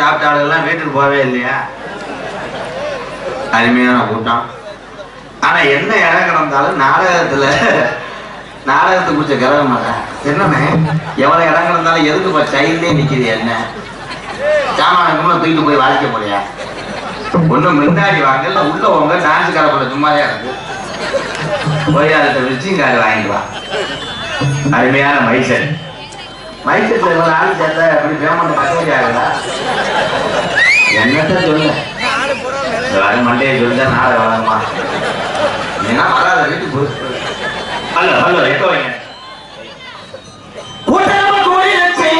சாப்பிட்டாலும் வீட்டுக்கு போவே இல்லையா? அருமையான கூட்டம். ஆனா என்ன இடம் கிடந்தாலும் நாடகத்துக்கு பிடிச்ச கிளம்ப மாட்டேன். என்னன்னு எவ்வளவு இடம் கிடந்தாலும் எதுக்கு இப்ப சைல்லே நிக்குது? என்ன சாமான தூக்கிட்டு போய் வாழ்க்க போறியா? ஒன்னும் முன்னாடி வாங்க, இல்ல உள்ள போங்க. டான்ஸ் கலப்பட சும்மாவே இருக்கு. போய் அதை விசிங் கார்டு வாங்கிட்டு வா. அருமையான மைசெட். மைசெட்ல இவ்வளவு ஆள் சேர்த்தா அப்படி பேமெண்ட் கட்டுப்படி ஆகுதா? என்னத்த சொல்லுங்க, மண்டையை சொல்லிட்டா நாளை வளருமா? ஏன்னா வராத வீட்டுக்கு போய் ஹலோ ஹலோ எப்போ வைங்க. கூட்டம் ரொம்ப கூடிருச்சு,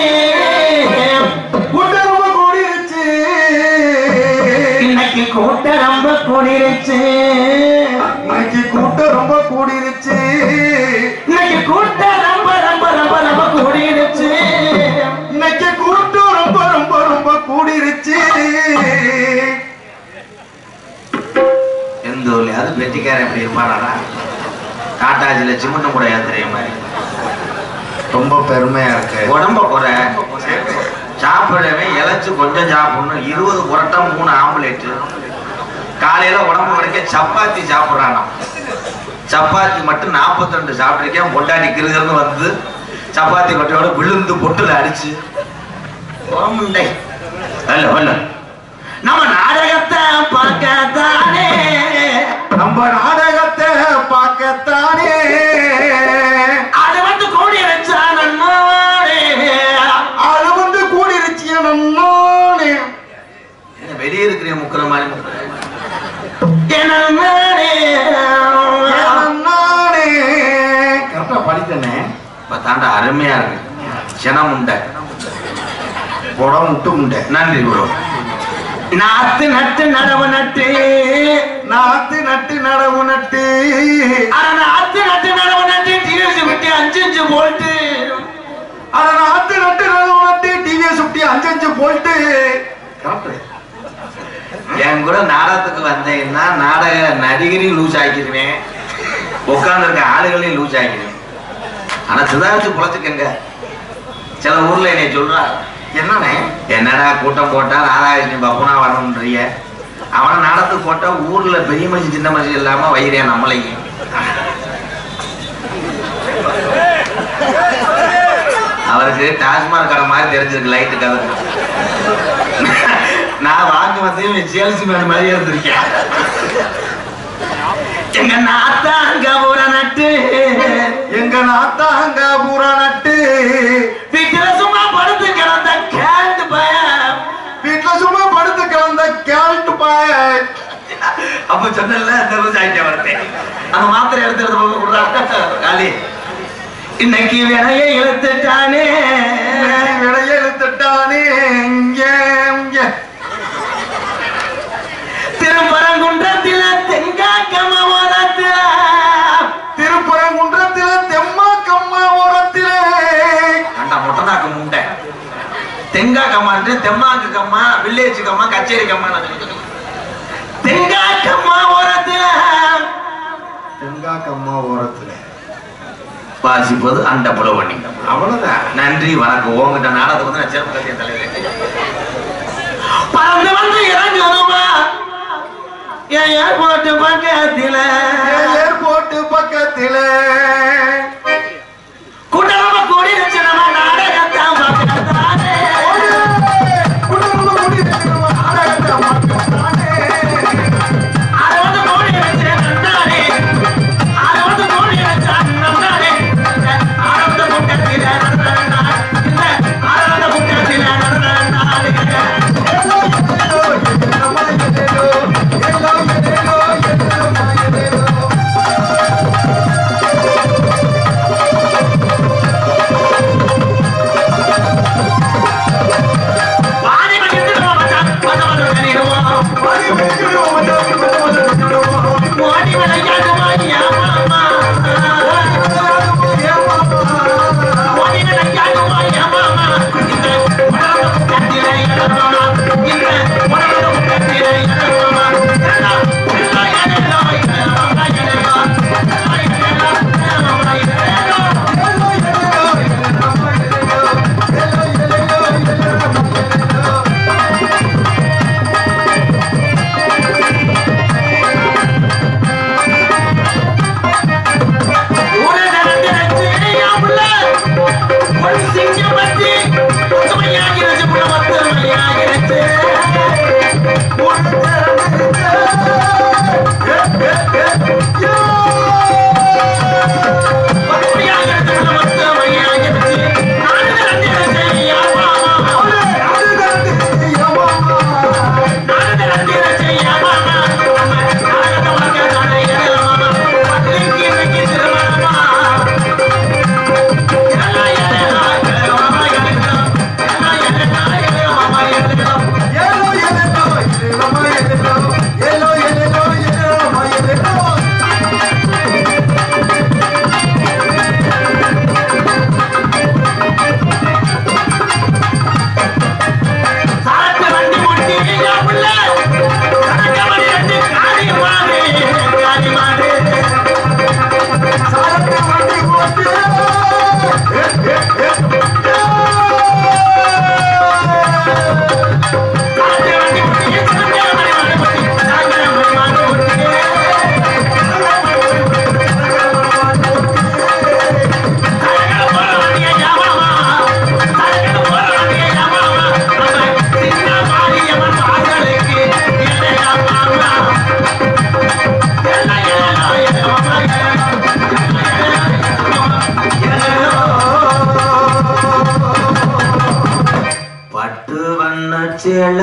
கூட்டம் ரொம்ப கூடிருச்சு, இன்னைக்கு கூட்டம் ரொம்ப கூடிருச்சு, இன்னைக்கு கூட்டம் ரொம்ப கூடிருச்சு, இன்னைக்கு கூட்டம் ரொம்ப ரொம்ப ரொம்ப ரொம்ப கூடிருச்சு, இன்னைக்கு கூட்டம் ரொம்ப ரொம்ப ரொம்ப கூடிருச்சு. எந்த ஊர்லயாவது பெட்டிக்காரன் எப்படி இருப்பானா? காட்டாஜில சிமெண்ட் கூட ஏத்துற மாதிரி ரொம்ப பெருமையா இருக்கு. உடம்ப குறை சாப்பிடவே இழைச்சு கொஞ்சம் சாப்பிடணும். 20 புரோட்டா 3 ஆம்லேட். காலையில உடம்பு குறைக்க சப்பாத்தி சாப்பிட்றானா? சப்பாத்தி மட்டும் 42 சாப்பிட்ருக்கேன். பொண்டாட்டி கிருகன்னு வந்து சப்பாத்தி கொட்டையோட விழுந்து பொட்டுல அடிச்சு நம்ம நாடகத்தை பார்க்கத்தானே, நம்ம நாடகத்தை பார்க்கத்தானே, அது வந்து கூடிருச்சா நன்னானே, அது வந்து கூடிருச்சிய நன்னானே. வெளியே இருக்கிற முக்கிற மாதிரி கரெக்டா படித்தனே. தாண்டா அருமையா இருக்கு. சினம் உண்டை புடம் முட்டு உண்டை. நன்றி குரு. நாத்து நட்டு நடவு நட்டு, நாத்து நட்டு நடவு நட்டு, நாத்து நட்டு நடவு நட்டு டிவிஎஸ் விட்டு 5 போல்ட்டு, நாத்து நட்டு நடவு நட்டு டிவிஎஸ் விட்டு 5 போல்ட்டு. என் கூட நாடகத்துக்கு வந்தீங்கன்னா நாடக நடிகரையும் லூஸ் ஆக்கிடுவேன், உட்காந்துருக்க ஆளுகளையும் லூஸ் ஆக்கிடுவேன். ஆனா சுதாரிச்சு பொழைச்சுக்கங்க. சில ஊர்ல என்னை சொல்றா, என்னண்ணே என்னடா கூட்டம் போட்டா ராதாகிருஷ்ணன் பப்புனா வரணும்ன்றிய, அவனை நாடத்துக்கு போட்டா ஊர்ல பெரிய மனுஷன் சின்ன மனுஷன் இல்லாம வயிறியா நம்மளையும். அவருக்கு டாஸ்மாக் கடை மாதிரி தெரிஞ்சிருக்கு லைட்டு கதை. நான் வாங்க வந்து சேல்ஸ்மேன் மாதிரி இருந்திருக்கேன். எங்க நாத்தாங்க பூரா நட்டு, எங்க நாத்தாங்க பூரா நட்டு, வீட்டுல சும்மா படுத்து கிடந்த கேல்ட் பய, வீட்டுல சும்மா படுத்து கிடந்த கேல்ட் பய. அப்ப சொன்னல ஆயிட்டே வரட்டேன். அந்த மாத்திரை எடுத்து காலி இன்னைக்கு வினைய இழுத்துட்டானே, வினைய இழுத்துட்டானே. திருப்பரங்குன்றத்தில தெங்காக்கம்ம ஓரத்தில, திருப்பரங்குன்றத்தில தெம்மாக்கம்ம ஓரத்தில, கண்டா மொட்டனாக்கு முண்டை. தெங்காக்கம்மான்ட்டு தெம்மாக்கு கம்மா, வில்லேஜ் கம்மா, கச்சேரி கம்மா. தெங்காக்கம்மா ஓரத்தில, தெங்காக்கம்மா ஓரத்தில வாசிப்பது அந்த புலவணி. அவ்வளவுதான். நன்றி வணக்கம். உங்ககிட்ட நாடகத்துக்கு வந்து நான் சேர்ப்பு தலைவர் பறந்து வந்து இறங்கணுமா ஏர்போர்ட் பக்கத்தில, ஏர்போர்ட் பக்கத்தில கூட்டமா கூடி வச்சு நம்ம நாடகத்தை பக்கத்தானே, கூட்டமா கூடி வச்சு நம்ம நாடகத்தை பக்கத்தானே, அதை வந்து கூடி வச்சு நன்னாரே, அதை வந்து கூடி வச்சா நன்னாரே, ஆரம்ப கூட்டத்தில ஆரம்ப கூட்டத்தில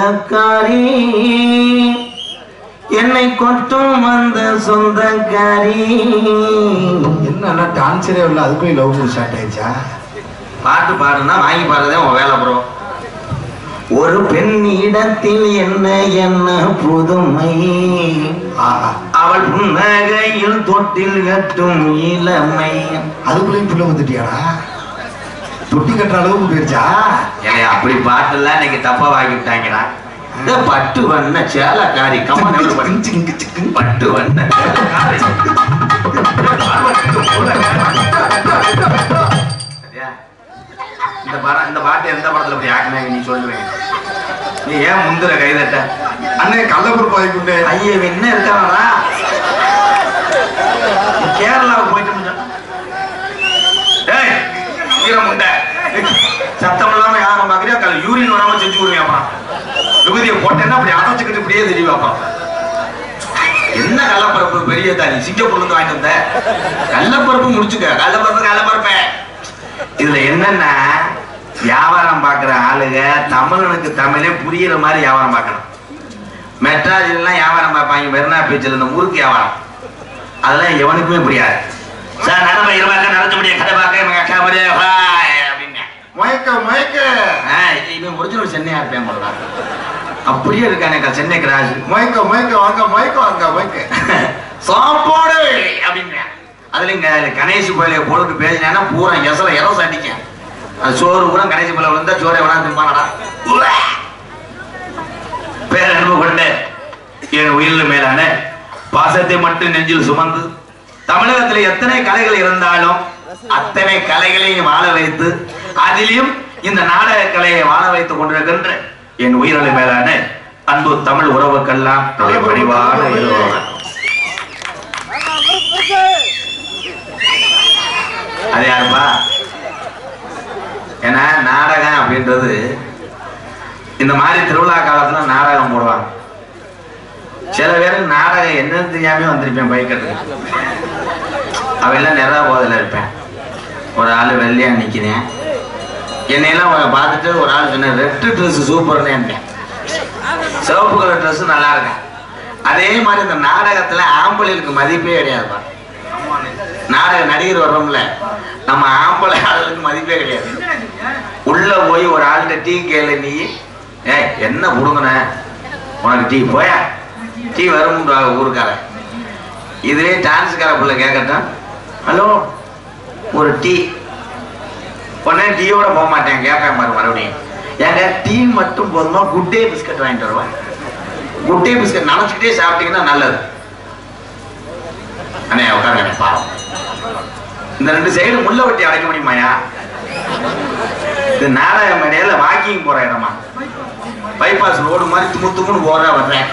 சொந்தக்காரி என்னை கொட்டும் வந்த சொந்தக்காரி. என்ன டான்ஸரே இல்ல, அதுக்குள்ளே லவ் ஸ்டார்ட் ஆயிடுச்சா? பாட்டு பாடுனா வாங்கி பாடுறதே உன் வேலை ப்ரோ. ஒரு பெண் இடத்தில் என்ன என்ன புதுமை, அவள் புன்னகையில் தொட்டில் கட்டும் இளமை. அதுக்குள்ளேயும் புள்ள வந்துட்டியாடா? தொட்டி கட்டுற அளவுக்கு போயிருச்சா? ஏன்னா அப்படி பாட்டுலாம் இன்னைக்கு தப்பா வாங்கி விட்டாங்கடா. பட்டு வண்ண சேலக்காரி பட்டு வண்ண இந்த பாட்டு எந்த படத்துல போய் ஆக்கினாங்க நீ சொல்லுவேன். நீ ஏன் முந்திர கைதட்ட? அண்ணே கள்ளப்பருப்பு வாங்கிட்டு ஐயே என்ன இருக்காங்களா? கேரளாவுக்கு போயிட்டு முண்டை சத்தம் இல்லாம யாரும் பாக்குறியா? யூரின் வராம செஞ்சு விடுவேன். அப்புறம் விபதியை போட்டேன்னா அப்படி அடைச்சுக்கிட்டு இப்படியே தெரியும். அப்புறம் என்ன கள்ளப்பருப்பு பெரிய தானி சிங்கப்பூர்ல இருந்து வாங்கிட்டு வந்த கள்ளப்பருப்பு முடிச்சுக்க. கள்ளப்பருப்பு இதுல என்னன்னா வியாபாரம் பாக்குற ஆளுங்க தமிழனுக்கு தமிழே புரியுற மாதிரி வியாபாரம் பார்க்கணும். மெட்ராஜில எல்லாம் வியாபாரம் பார்ப்பாங்க. மெரினா பீச்சில் இந்த முறுக்கு வியாபாரம் அதெல்லாம் எவனுக்குமே புரியாது. சார் நடமை இருபாக்க நடத்த முடியும் கதை பார்க்க அப்படின்னு மயக்க மயக்க இவன் ஒரிஜினல் சென்னையா இருப்பேன் போல. அப்படியே இருக்கானேக்கா சென்னை கிராஜ். மயக்க மயக்க வாங்க மயக்க வாங்க மயக்க சாப்பாடு அப்படின்னு அதுல இங்க கணேசி கோயில போட்டு பேசினா பூரா இலச அடிக்க. அது சோறு பூரா கணேசி கோயில விழுந்தா சோறை வேணா திரும்பானடா. பேரன்பு கொண்டு என் உயிரில் மேலான பாசத்தை மட்டும் நெஞ்சில் சுமந்து தமிழகத்தில் எத்தனை கலைகள் இருந்தாலும் அத்தனை கலைகளையும் வாழ வைத்து அதிலும் இந்த நாடக கலையை வாழ வைத்துக் கொண்டிருக்கின்ற என் உயிரிழை மேலான அன்பு தமிழ் உறவுக்கெல்லாம் பணிவான அது யாருப்பா? ஏன்னா நாடகம் அப்படின்றது இந்த மாதிரி திருவிழா காலத்துல நாடகம் போடுவாங்க. சில பேருக்கு நாடகம் என்னன்னு தெரியாம வந்திருப்பேன் பைக்கிறதுக்கு. அவெல்லாம் நிறைய போதில் இருப்பேன். ஒரு ஆள் வெள்ளையா நிற்கிறேன். என்னையெல்லாம் பார்த்துட்டு ஒரு ஆள் சொன்ன ரெட்டு ட்ரெஸ் சூப்பர்னு இருந்தேன். சிவப்பு கலர் ட்ரெஸ் நல்லா இருக்கேன். அதே மாதிரி இந்த நாடகத்துல ஆம்பளைகளுக்கு மதிப்பே கிடையாதுப்பா. நாடக நடிகர் வர்றோம்ல நம்ம ஆம்பளை ஆளுக்கு மதிப்பே கிடையாது. உள்ள போய் ஒரு ஆள்கிட்ட டீ கேளு நீ என்ன கொடுங்கண்ண உனக்கு டீ போயா டீ வரும் ஊருக்கார. இதுவே டான்ஸுக்கார பிள்ளை கேட்கட்டும் ஹலோ ஒரு டீ உடனே டீயோட போக மாட்டேன் கேட்பேன் பாரு மறுபடியும் ஏங்க டீ மட்டும் போதுமா குட் டே பிஸ்கட் வாங்கிட்டு வருவேன். குட் டே பிஸ்கட் நினைச்சுக்கிட்டே சாப்பிட்டீங்கன்னா நல்லது. அண்ணே உட்காருங்க பாவம் இந்த ரெண்டு சைடு முள்ள வெட்டி அடைக்க முடியுமாயா? இது நாடக மேடையில வாக்கிங் போற இடமா பைபாஸ் ரோடு மாதிரி துமுத்துமுன்னு போற வர்றேன்.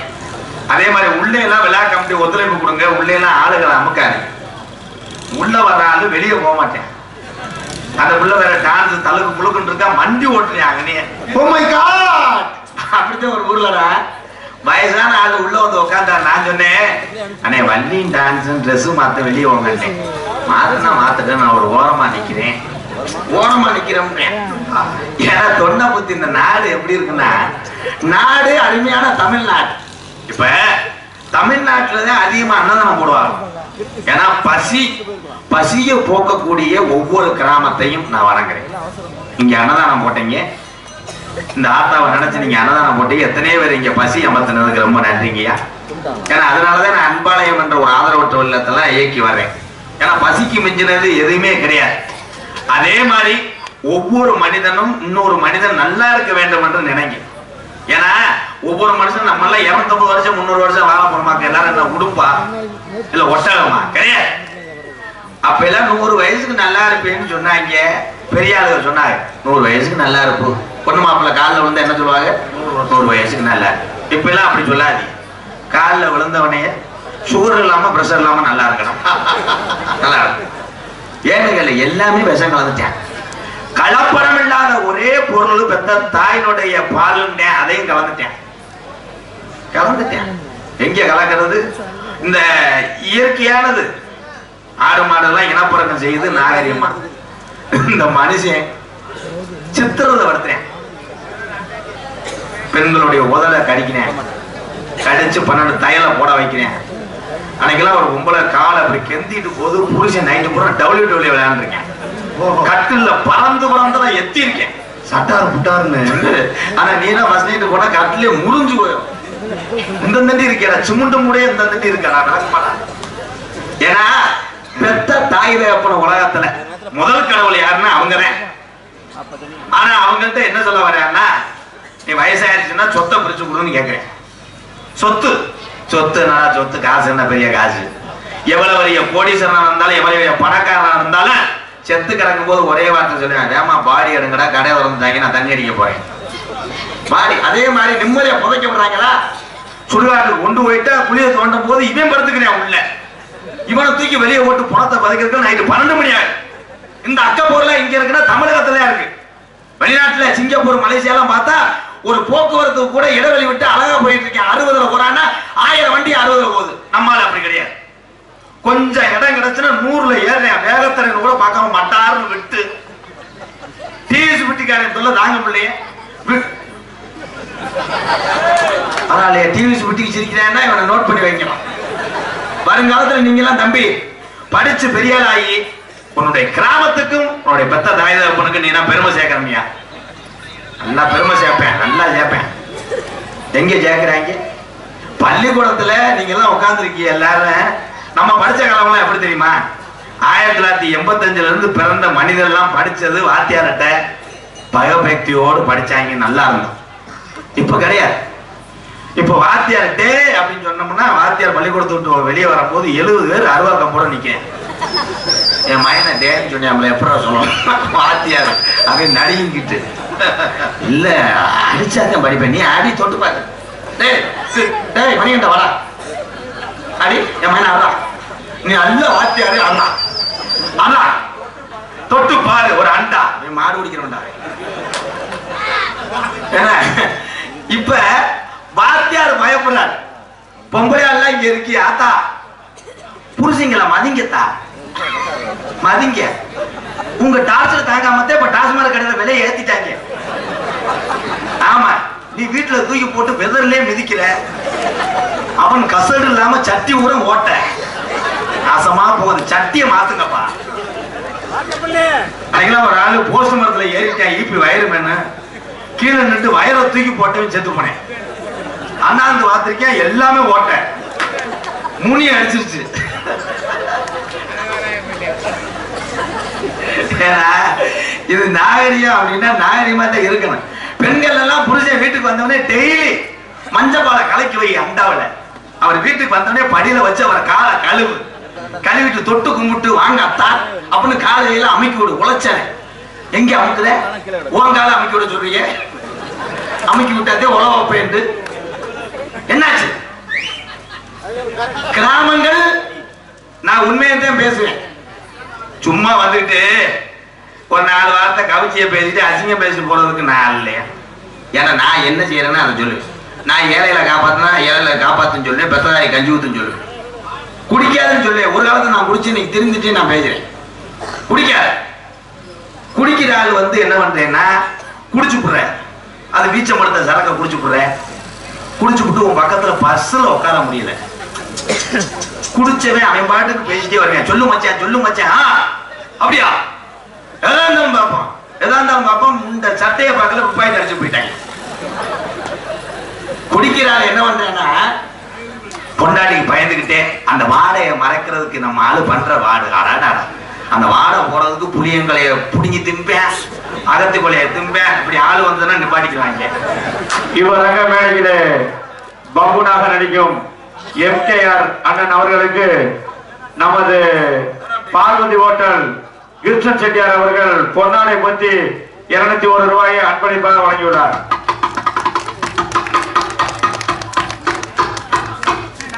அதே மாதிரி உள்ளே எல்லாம் விழா கமிட்டி ஒத்துழைப்பு கொடுங்க. உள்ளே எல்லாம் ஆளுகளை அமுக்காது. உள்ள வர்ற ஆளு வெளியே போக மாட்டேன். அந்த உள்ள வேற டான்ஸ் தழுக்கு முழுக்குன்னு இருக்கா மண்டி ஓட்டுறேன் அங்கனே. ஓ மை காட் அப்படித்தான் ஒரு ஊர்லடா வயசான ஆளு உள்ள வந்து உட்காந்தா. நான் சொன்னேன் அண்ணே வள்ளியும் டான்ஸும் ட்ரெஸ் மாத்த வெளியே வாங்கட்டேன். மாத்துனா மாத்துட்டு நான் ஒரு ஓரமா நிக்கிறேன். ஓரமா நிக்கிறேன். ஏன்னா தொண்டை புத்தி இந்த நாடு எப்படி இருக்குன்னா நாடு அருமையான தமிழ்நாடு. இப்ப தமிழ்நாட்டுலதான் அதிகமா அன்னதானம் போடுவாங்க. ஏன்னா பசிய போக்கக்கூடிய ஒவ்வொரு கிராமத்தையும் நான் வணங்குறேன். இங்க அன்னதானம் போட்டீங்க. இந்த ஆத்தாவை நினைச்சு நீங்க அன்னதானம் போட்டீங்க. எத்தனையோ பேர் இங்க பசி அமர்த்தினதுக்கு ரொம்ப நன்றிங்கய்யா. ஏன்னா அதனாலதான் நான் அன்பாலயம் என்ற ஒரு ஆதரவற்ற இல்லத்தெல்லாம் இயக்கி வர்றேன். ஏன்னா பசிக்கு மிஞ்சினது எதுவுமே கிடையாது. அதே மாதிரி ஒவ்வொரு மனிதனும் இன்னொரு மனிதன் நல்லா இருக்க வேண்டும் என்று நினைங்க. ஏன்னா ஒவ்வொரு மனுஷனும் நம்ம எல்லாம் 250 வருஷம் 300 வருஷம் வாழ போறோமாக்க எல்லாரும் என்ன உடுப்பா இல்ல ஒட்டகமா கிடையாது. அப்ப எல்லாம் 100 வயசுக்கு நல்லா இருப்பேன்னு சொன்னாங்க. பெரிய ஆளுங்க சொன்னாங்க 100 வயசுக்கு நல்லா இருப்பு. பொண்ணு மாப்பிள்ள காலில் வந்து என்ன சொல்லுவாங்க 100 வயசுக்கு நல்லா இருக்கு. இப்ப எல்லாம் அப்படி சொல்லாது. காலில் விழுந்தவனைய சுகர் இல்லாம பிரஷர் இல்லாம நல்லா இருக்கணும். நல்லா இருக்கு. ஏனுங்கல்ல எல்லாமே விஷம் கலந்துட்டேன். கலப்படம் இல்லாத ஒரே பொருள் பெத்த தாயினுடைய பாலுண்டேன். அதையும் கலந்துட்டேன். எங்க கலக்கிறது? இந்த இயற்கையானது ஆடு மாடெல்லாம் இனப்பறக்கம் செய்து நாகரிகமா இந்த மனுஷன் சித்திரத்தை வளர்த்துறேன். பெண்களுடைய உதலை கடிக்கிறேன், கடிச்சு 12 தையலை போட வைக்கிறேன். அன்னைக்கெல்லாம் ஒரு கும்பல காலை அப்படி கெந்திட்டு போது புருஷன் நைட்டு பூரா WWE விளையாண்டுருக்கேன். கட்டில பறந்து பறந்துதான் எத்தி இருக்கேன், சட்டாரு புட்டாருன்னு. ஆனா நீதான் ஃபர்ஸ்ட் நைட்டு போனா கட்டிலே முறிஞ்சு போயிடும். இந்த தண்டி இருக்கா சிமுண்டு மூடைய இந்த தண்டி இருக்கா நடக்குமாடா? ஏன்னா பெத்த தாய் தகப்பன உலகத்துல முதல் கடவுள் யாருன்னா அவங்கதான். ஆனா அவங்கள்ட்ட என்ன சொல்ல வர்றான்னா, நீ வயசாயிருச்சுன்னா சொத்தை பிரிச்சு கொடுன்னு கேட்கிறேன். சொத்து சொத்து நல்லா சொத்து, காசு என்ன பெரிய காசு? எவ்வளவு பெரிய கோடீஸ்வரனா இருந்தாலும் எவ்வளவு பெரிய பணக்காரனா இருந்தாலும் செத்து கிடக்கும் போது ஒரே வார்த்தை சொல்லுவேன், வேமா பாடி எடுங்கடா, கடையை திறந்துட்டாங்க, நான் தண்ணி அடிக்க போறேன். பாடி அதே மாதிரி நிம்மதியா புதைக்கப்படுறாங்களா? சுடுகாட்டுக்கு கொண்டு போயிட்டா குளிய தோண்டும் போது இவன் படுத்துக்கிறேன் உள்ள, இவனை தூக்கி வெளியே போட்டு பணத்தை பதைக்கிறதுக்கு நைட்டு 12 மணி ஆகும். இந்த அக்கப்பூர்ல இங்க இருக்குன்னா தமிழகத்துல இருக்கு. வெளிநாட்டுல சிங்கப்பூர் மலேசியாலாம் பார்த்தா ஒரு போக்குவரத்துக்கு கூட இடைவெளி விட்டு அழகா போயிட்டு இருக்கேன். 60ல போறான்னா 1000 வண்டி 60ல போகுது. நம்மால அப்படி கிடையாது. கொஞ்சம் இடம் கிடைச்சுன்னா 100ல ஏறேன், வேகத்தரன் கூட பார்க்காம மட்டாருன்னு விட்டு டிவிஸ் விட்டிக்காரன் சொல்ல தாங்க முடியலையே. அதனால டிவிஸ் விட்டிக்கு சிரிக்கிறேன்னா இவனை நோட் பண்ணி வைக்கணும். வருங்காலத்துல நீங்க எல்லாம் தம்பி படிச்சு பெரிய ஆள் ஆகி உன்னுடைய கிராமத்துக்கும் உன்னுடைய பெத்த தாய் தகப்பனுக்கும் நீ பெருமை சேர்க்கிறமியா. நல்லா பெருமை சேர்ப்பேன், நல்லா சேர்ப்பேன். எங்க சேர்க்கிறாங்க? பள்ளிக்கூடத்துல நீங்க எல்லாம் உட்கார்ந்துருக்கீங்க எல்லாரும். நம்ம படிச்ச காலம்லாம் எப்படி தெரியுமா? 1985ல இருந்து பிறந்த மனிதெல்லாம் படிச்சது வாத்தியார்கிட்ட பயபக்தியோடு படிச்சாங்க, நல்லா இருந்தோம். இப்ப கிடையாது. இப்ப வாத்தியார்கிட்ட அப்படின்னு சொன்னோம்னா வாத்தியார் பள்ளிக்கூடத்தை விட்டு வெளியே வரும்போது 70 பேர் 60 கம்போட நிக்கிறேன். என் மயனை டேன்னு சொன்ன நம்மள எப்படா சொல்லணும் வாத்தியார் அப்படின்னு நடிங்கிட்டு, இல்ல அடிச்சாதான் படிப்பேன், நீ அடி தொட்டு பாரு, டேய் மணிகண்ட வரா அடி, என் மயனை வரா, நீ நல்ல வாத்தியாரு அண்ணா அண்ணா தொட்டு பாரு ஒரு அண்டா, நீ மாடு குடிக்கிறவன்டா. இப்ப வாத்தியார் பயப்படுறாரு. பொம்பளையாலாம் இங்க இருக்கி ஆத்தா புருஷங்கள மதிங்கத்தா மதிங்க, உங்க டார்ச்சர் தாங்காமத்தே இப்ப டாஸ்மாக் கடையில விலையை ஏத்திட்டாங்க. ஆமா, நீ வீட்டுல தூக்கி போட்டு வெதர்லயே மிதிக்கிற, அவன் கசடு இல்லாம சட்டி ஊரம் ஓட்ட நாசமா போகுது, சட்டியை மாத்துங்கப்பா. அன்னைக்கெல்லாம் ஒரு ஆளு போஸ்ட் மரத்துல ஏறிட்டேன், ஈபி வயரு மேனு கீழே நின்று வயரை தூக்கி போட்டவன் செத்து போனேன். அண்ணாந்து பார்த்திருக்கேன், எல்லாமே ஓட்ட முனி அடிச்சிருச்சு. இது நாகரிகம் அப்படின்னா நாகரிகமா தான் இருக்கணும். பெண்கள் எல்லாம் புருஷன் வீட்டுக்கு வந்தவனே டெய்லி மஞ்சப்பாலை கலக்கி வை அண்டாவில். அவர் வீட்டுக்கு வந்தவனே படியில வச்சு அவர் காலை கழுவிட்டு தொட்டு கும்பிட்டு வாங்க அத்தா அப்படின்னு காலையில அமைக்கி விடு. உழைச்சேன் எங்க அமுக்குத, உன் காலை அமைக்கி விட சொல்றீங்க, அமைக்கி விட்டாதே உழவ போயிட்டு என்னாச்சு? கிராமங்கள் நான் உண்மையை தான் பேசுவேன். சும்மா வந்துட்டு ஒரு 4 வார்த்தை கவிச்சியை பேசிட்டு அசிங்கம் பேசிட்டு போறதுக்கு நான் இல்லையா? ஏன்னா நான் என்ன செய்யறேன்னு அதை சொல்லு. நான் ஏழையில காப்பாத்தினா ஏழையில காப்பாத்துன்னு சொல்லு, பெத்ததாய் கஞ்சி ஊத்துன்னு சொல்லு, குடிக்காதுன்னு சொல்லு. ஒரு காலத்துல நான் குடிச்சு இன்னைக்கு திருந்துட்டு நான் பேசுறேன். குடிக்காத குடிக்கிற ஆள் வந்து என்ன பண்றேன்னா குடிச்சு போடுறேன், அது வீச்சம்படுத்த சரக்க குடிச்சு போடுறேன். குடிச்சு விட்டு உன் பக்கத்துல பஸ்ல உட்கார முடியல, குடிச்சவன் அவன் பாட்டுக்கு பேசிட்டே வருவேன். சொல்லு மச்சான் சொல்லு மச்சான், அப்படியா எதா இருந்தாலும் பார்ப்போம், எதா இருந்தாலும் பார்ப்போம். இந்த சட்டையை பார்க்கல துப்பாக்கி அடிச்சு போயிட்டாங்க. குடிக்கிறாள் என்ன பண்றேன்னா பொண்டாட்டிக்கு பயந்துகிட்டே அந்த வாடையை மறைக்கிறதுக்கு நம்ம ஆளு பண்ற வாடு ஆடாடா, அந்த வாடை போறதுக்கு புளியங்களைய புடிங்கி திம்பேன், அகத்து கொலைய திம்பேன். இப்படி ஆளு வந்ததுன்னா நிப்பாட்டிக்கிறாங்க. இவரங்க மேடையிலே பம்புனாக நடிக்கும் எம்கேஆர் அண்ணன் அவர்களுக்கு நமது பார்வதி ஹோட்டல் கிருஷ்ணன் செட்டியார் அவர்கள் பொன்னாடை பத்தி 201 ரூபாயை அன்பளிப்பாக வழங்கியுள்ளார்.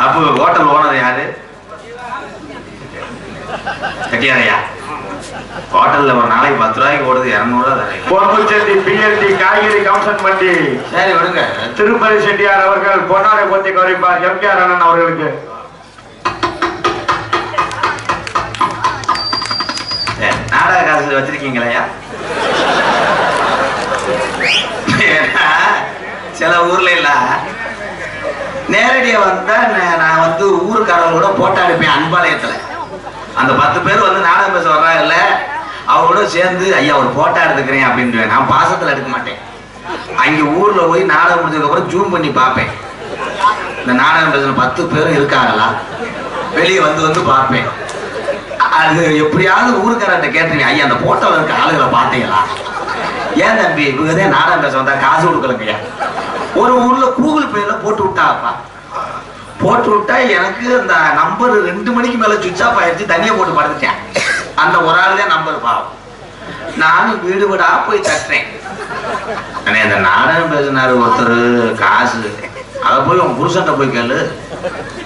அப்போ ஹோட்டல் ஓனர் யாரு? செட்டியாரையா? ஹோட்டல்ல ஒரு நாளைக்கு 10 ரூபாய்க்கு ஓடுது, 200 ரூபாய் தரேன். பொன்முச்செட்டி பிஎல்டி காய்கறி கம்சன் மண்டி சரி விடுங்க. திருப்பதி செட்டியார் அவர்கள் பொன்னாடை பத்தி கௌரிப்பார் எம்கேஆர் அண்ணன் அவர்களுக்கு. நாடக காசு வச்சிருக்கீங்களா? சில ஊர்ல இல்ல நேரடியா வந்தா நான் வந்து ஊருக்காரங்களோட போட்டோ எடுப்பேன் அன்பாளையத்துல. அந்த 10 பேர் வந்து நாடகம் பேச வர்றாங்கல்ல, அவரோட சேர்ந்து ஐயா ஒரு போட்டோ எடுத்துக்கிறேன் அப்படின்னு. நான் பாசத்துல எடுக்க மாட்டேன். அங்க ஊர்ல போய் நாடகம் முடிஞ்சதுக்கு அப்புறம் ஜூம் பண்ணி பார்ப்பேன். இந்த நாடகம் பேசுற 10 பேரும் இருக்காங்களா, வெளியே வந்து பார்ப்பேன். அது எப்படியாவது ஊருக்காரர்கிட்ட கேட்டுருவேன், ஐயா அந்த போட்டோவில் இருக்க ஆளுகளை பார்த்தீங்களா? ஏன் தம்பி இவங்கதே நாடகம் பேச வந்தா காசு கொடுக்கலங்கய்யா. ஒரு ஊர்ல கூகுள் பேல போட்டு விட்டாப்பா. போட்டு விட்டா எனக்கு அந்த நம்பர் 2 மணிக்கு மேல சுவிட்ச் ஆஃப் ஆயிடுச்சு. தனியா போட்டு படுத்துட்டேன். அந்த ஒரு ஆள் தான் நம்பர் பாவம். நானும் வீடு வீடா போய் தட்டுறேன். இந்த நாடகம் பேசினாரு ஒருத்தர் காசு, அதை போய் உன் புருஷன்ட்ட போய் கேளு,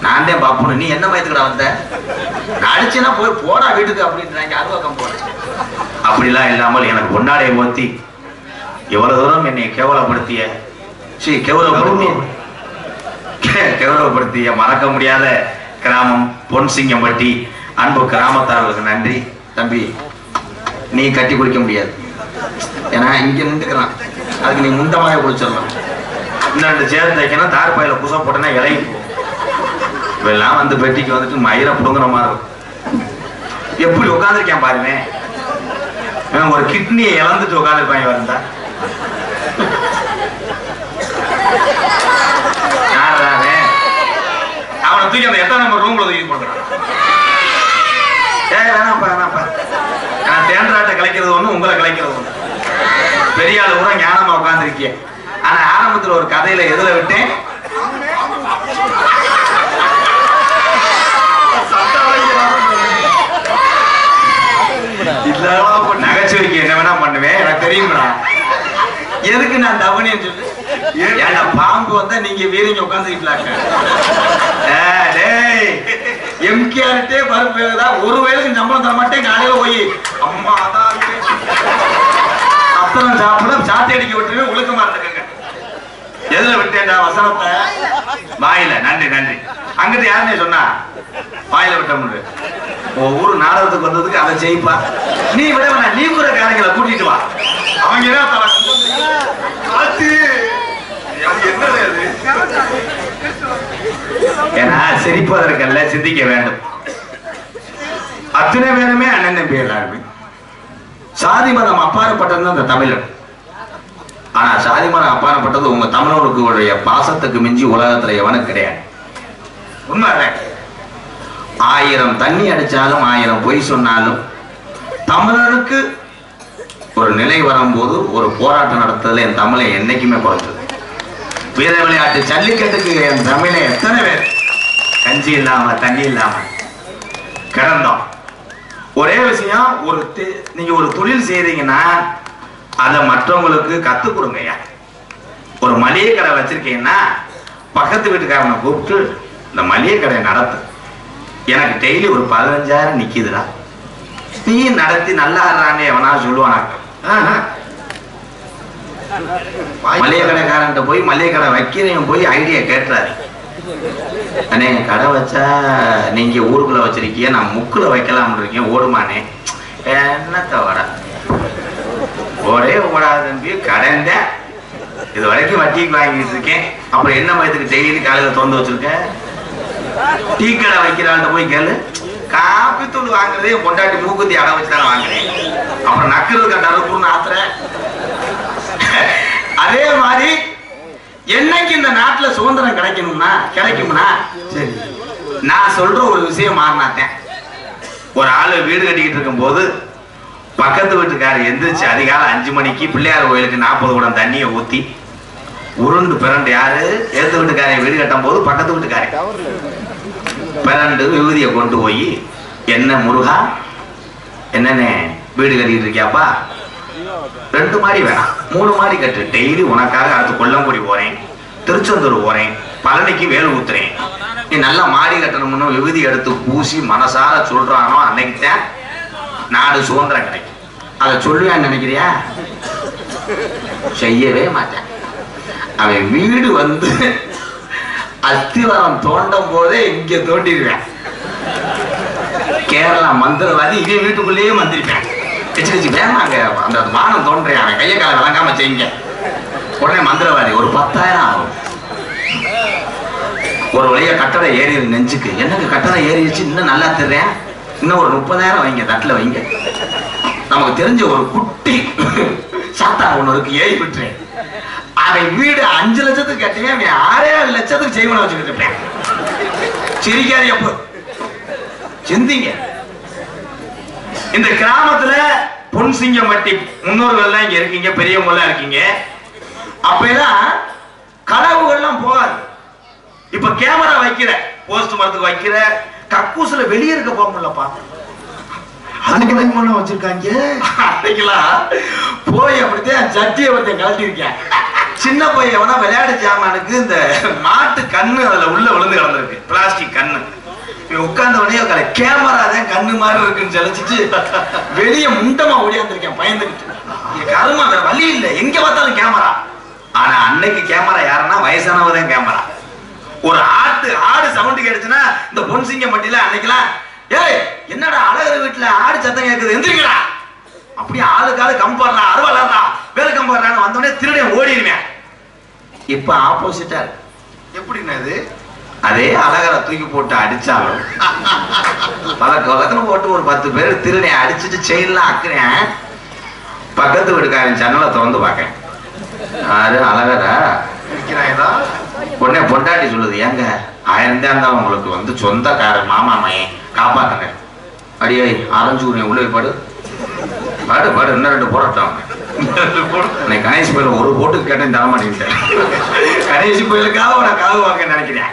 நான் தான் பாப்பணும். நீ என்ன மயத்துக்கடா வந்த? அடிச்சுன்னா போய் போடா வீட்டுக்கு அப்படின்றாங்க. அருவாக்கம் போறேன். அப்படிலாம் இல்லாமல் எனக்கு பொன்னாடையை ஓத்தி எவ்வளவு தூரம் என்னை கேவலப்படுத்திய கேவலப்படுத்திய மறக்க முடியாத கிராமம் பொன்சிங்கம்பட்டி அன்பு கிராமத்தார்களுக்கு நன்றி. தம்பி நீ கட்டி குடிக்க முடியாது, ஏன்னா இங்க நின்றுக்கிறான். அதுக்கு நீ முந்தமாக குடிச்சிடலாம். இன்னும் சேர்த்து வைக்கணும், தார் பையில புச போட்டேன்னா இலையும் இவெல்லாம் வந்து பெட்டிக்கு வந்துட்டு மயிரை புடுங்குற மாதிரி இருக்கும். எப்படி உட்காந்துருக்கேன் பாருங்க. ஒரு கிட்னியை இழந்துட்டு உட்காந்துருப்பாங்க வருந்தா. அவனை தூக்கி அந்த 8ஆம் நம்பர் ரூம்ல தூக்கி போடுறான். வேணாப்பா நான் தேன்றாட்டை கலைக்கிறது ஒண்ணு, உங்களை கலைக்கிறது ஒண்ணு. பெரிய ஆளு கூட ஞானமா உட்காந்துருக்கிய. ஆனா ஆரம்பத்துல ஒரு கதையில எதுல விட்டேன், நகைச்சுவைக்கு என்ன வேணா பண்ணுவேன், எனக்கு தெரியுங்களா. எதுக்கு நான் தவணைன்னு சொல்லு. ஏன்னா பாம்பு வந்தா நீங்க வீரங்க உட்காந்துக்கிட்டலாக்க. எம்கேஆர்ட்டே பருப்புதா ஒரு வயலுக்கு சம்பளம் தர மாட்டேன். காலையில போய் அம்மா அதான் அத்தனை சாப்பிட சாத்தி அடிக்க விட்டுருவே ஒழுக்கமா இருந்துக்கங்க. எதுல விட்டேன்டா வசனத்தை? வாயில. நன்றி. அங்கிட்டு யாருன்னே சொன்னா வாயில விட்ட ஊரு நாடகத்துக்கு வந்ததுக்கு அதை செய்ப்பா. நீ விட வேணா, நீ கூட காரங்களை கூட்டிட்டு வா. அவங்க ஏன்னா சிரிப்பதற்கல்ல சிந்திக்க வேண்டும். அத்தனை பேருமே அண்ணன் தம்பி எல்லாருமே. சாதி மதம் அப்பாற்பட்டது அந்த தமிழன். ஆனா சாதி மதம் அப்பாற்பட்டது உங்க தமிழர்களுடைய பாசத்துக்கு மிஞ்சி உலகத்துல எவனும் கிடையாது. உண்மை. 1000 தண்ணி அடிச்சாலும் 1000 பொய் சொன்னாலும் தமிழனுக்கு ஒரு நிலை வரும்போது ஒரு போராட்டம் நடத்துறதுல என் தமிழை என்னைக்குமே குறைச்சது. வீர விளையாட்டு ஜல்லிக்கட்டுக்கு என் தமிழை எத்தனை பேர் கஞ்சி இல்லாம தண்ணி இல்லாம கிடந்தோம். ஒரே விஷயம், நீங்க ஒரு தொழில் செய்யறீங்கன்னா அதை மற்றவங்களுக்கு கத்துக் கொடுங்கய்யா. ஒரு மளிகை கடை வச்சிருக்கீங்கன்னா பக்கத்து வீட்டுக்காரனை கூப்பிட்டு இந்த மளிகை கடையை நடத்து, எனக்கு டெய்லி ஒரு 15,000 நிக்குதுடா, நீ நடத்தி நல்லா ஆடுறான்னு எவனா சொல்லுவானாக்க. மளிகை கடைக்காரன் போய் மளிகை கடை வைக்கிறேன் போய் ஐடியா கேட்டுறாரு. அண்ணே கடை வச்சா நீங்க ஊருக்குள்ள வச்சிருக்கீங்க, நான் முக்குல வைக்கலாம்னு இருக்கேன், ஓடுமானே? என்னத்த வட ஓடே ஓடாது தம்பி, கடைந்த இது வரைக்கும் வட்டிக்கு வாங்கிட்டு இருக்கேன். அப்புறம் என்ன மயத்துக்கு டெய்லி காலையில திறந்து வச்சிருக்கேன். டீ கடை வைக்கிறாள்கிட்ட போய் கேளு, காப்பி தூள் வாங்குறதே பொண்டாட்டி மூக்குத்தி அடை வச்சுதானே வாங்குறேன். அப்புறம் நக்குறது கட்டாருன்னு ஆத்துற. அதே மாதிரி என்னைக்கு இந்த நாட்டுல சுதந்திரம் கிடைக்கும்னா சரி நான் சொல்ற ஒரு விஷயம் மாறினாத்தேன். ஒரு ஆளு வீடு கட்டிக்கிட்டு இருக்கும் போது பக்கத்து வீட்டுக்காரர் எந்திரிச்சு அதிகாலை 5 மணிக்கு பிள்ளையார் கோயிலுக்கு 40 குடம் தண்ணியை ஊத்தி உருண்டு பிறண்டு, யாரு எழுத்து வீட்டுக்காரன் வீடு கட்டும் போது பக்கத்து வீட்டுக்காரன் பிறண்டு விபூதியை கொண்டு போய், என்ன முருகா என்னன்னு வீடு கட்டிட்டு இருக்கியாப்பா, 2 மாடி வேணாம் 3 மாடி கட்டு, டெய்லி உனக்காக அடுத்து கொல்லங்குடி போறேன், திருச்செந்தூர் போறேன், பழனிக்கு வேல் ஊத்துறேன், நீ நல்லா மாடி கட்டணும்னு விபூதி எடுத்து பூசி மனசார சொல்றானோ அன்னைக்குத்தான் நாடு சுதந்திரம் கிடைக்கும். அதை சொல்லுவான்னு நினைக்கிறியா? செய்யவே மாட்டேன். அவன் வீடு வந்து அஸ்திவாரம் தோண்டும் போதே இங்க தோண்டிடுவேன். கேரளா மந்திரவாதி இவன் வீட்டுக்குள்ளேயே மந்திரிப்பேன். வேமாங்க அந்த வானம் தோன்றேன், அவன் கையை காலை விளங்காம செய்யுங்க. உடனே மந்திரவாதி ஒரு 10,000 ஆகும். ஒரு வழியா கட்டளை ஏறிடு நெஞ்சுக்கு. எனக்கு கட்டளை ஏறிடுச்சு, இன்னும் நல்லா தெரிறேன், இன்னும் ஒரு 30,000 வைங்க, தட்டுல வைங்க. நமக்கு தெரிஞ்ச ஒரு குட்டி சாத்தா ஒண்ணு இருக்கு, ஏறி விட்டுறேன். அவன் வீடு 5 லட்சத்துக்கு கட்டுவேன், அவன் 6-7 லட்சத்துக்கு செய்வன வச்சுக்கிட்டு இருப்பேன். சிரிக்காது எப்ப சிந்திங்க. இந்த கிராமத்துல பொன்சிங்கம்பட்டி முன்னோர்கள் எல்லாம் இங்க இருக்கீங்க, பெரியவங்க எல்லாம் இருக்கீங்க. அப்பெல்லாம் களவுகள்லாம் போகாது. இப்ப கேமரா வைக்கிற, போஸ்ட் மரத்துக்கு வைக்கிற, கக்கூசுல வெளியே இருக்க போக முடியலப்பா. அதுக்கு வச்சிருக்காங்க. அன்னைக்கெல்லாம் போய் அப்படித்தான் சட்டியை ஒருத்தன் கலட்டி இருக்கேன். சின்ன பையவனா விளையாட்டு ஜாமானுக்கு இந்த மாட்டு கண்ணு அதுல உள்ள விழுந்து கிடந்திருக்கு, பிளாஸ்டிக் கண்ணு. உட்கார்ந்தவனே கேமரா தான் கண்ணு மாதிரி இருக்குன்னு செலச்சிட்டு வெளியே முண்டமா ஓடியாந்துருக்கேன் பயந்துக்கிட்டு. கருமா வேற வழி இல்லை, எங்க பார்த்தாலும் கேமரா. ஆனா அன்னைக்கு கேமரா யாருன்னா வயசானவதான் கேமரா. ஒரு ஆடு சவுண்ட் கேட்டுச்சுன்னா இந்த பொன்சிங்கம்பட்டியில அன்னைக்கெல்லாம், ஏய் என்னடா அழகர் வீட்டுல ஆடு சத்தம் கேட்குது, எந்திரிக்கடா, அப்படியே ஆளுக்காது கம்பாடுறா, அறுவாளா, வேலை கம்பாடுறான்னு வந்தோடனே திருடன் ஓடிடுவேன். இப்ப ஆப்போசிட்டா எப்படின்னா அது அதே அழகரை தூக்கி போட்டு அடிச்சாலும் வழக்கன்னு போட்டு ஒரு 10 பேர் திருடனை அடிச்சுட்டு செயின்லாம் அக்குறேன். பக்கத்து வீட்டுக்காரன் ஜன்னலை திறந்து பார்க்கேன், யாரு அழகரா இருக்கிறாங்களா? உடனே பொண்டாட்டி சொல்லுது, ஏங்க 1000 தான் இருந்தாலும் உங்களுக்கு வந்து சொந்தக்காரர் மாமா மையன் காப்பாத்துங்க. அடியே அரைஞ்சூர் உள்ள பாடு பாடு பாடு, இன்னும் 2 போராட்டம். கணேஷ் கோயில ஒரு போட்டுக்கு கேட்டேன், தர மாட்டேங்கிட்டேன். கணேஷ் கோயிலுக்காக நான் காது வாங்க நினைக்கிறேன்.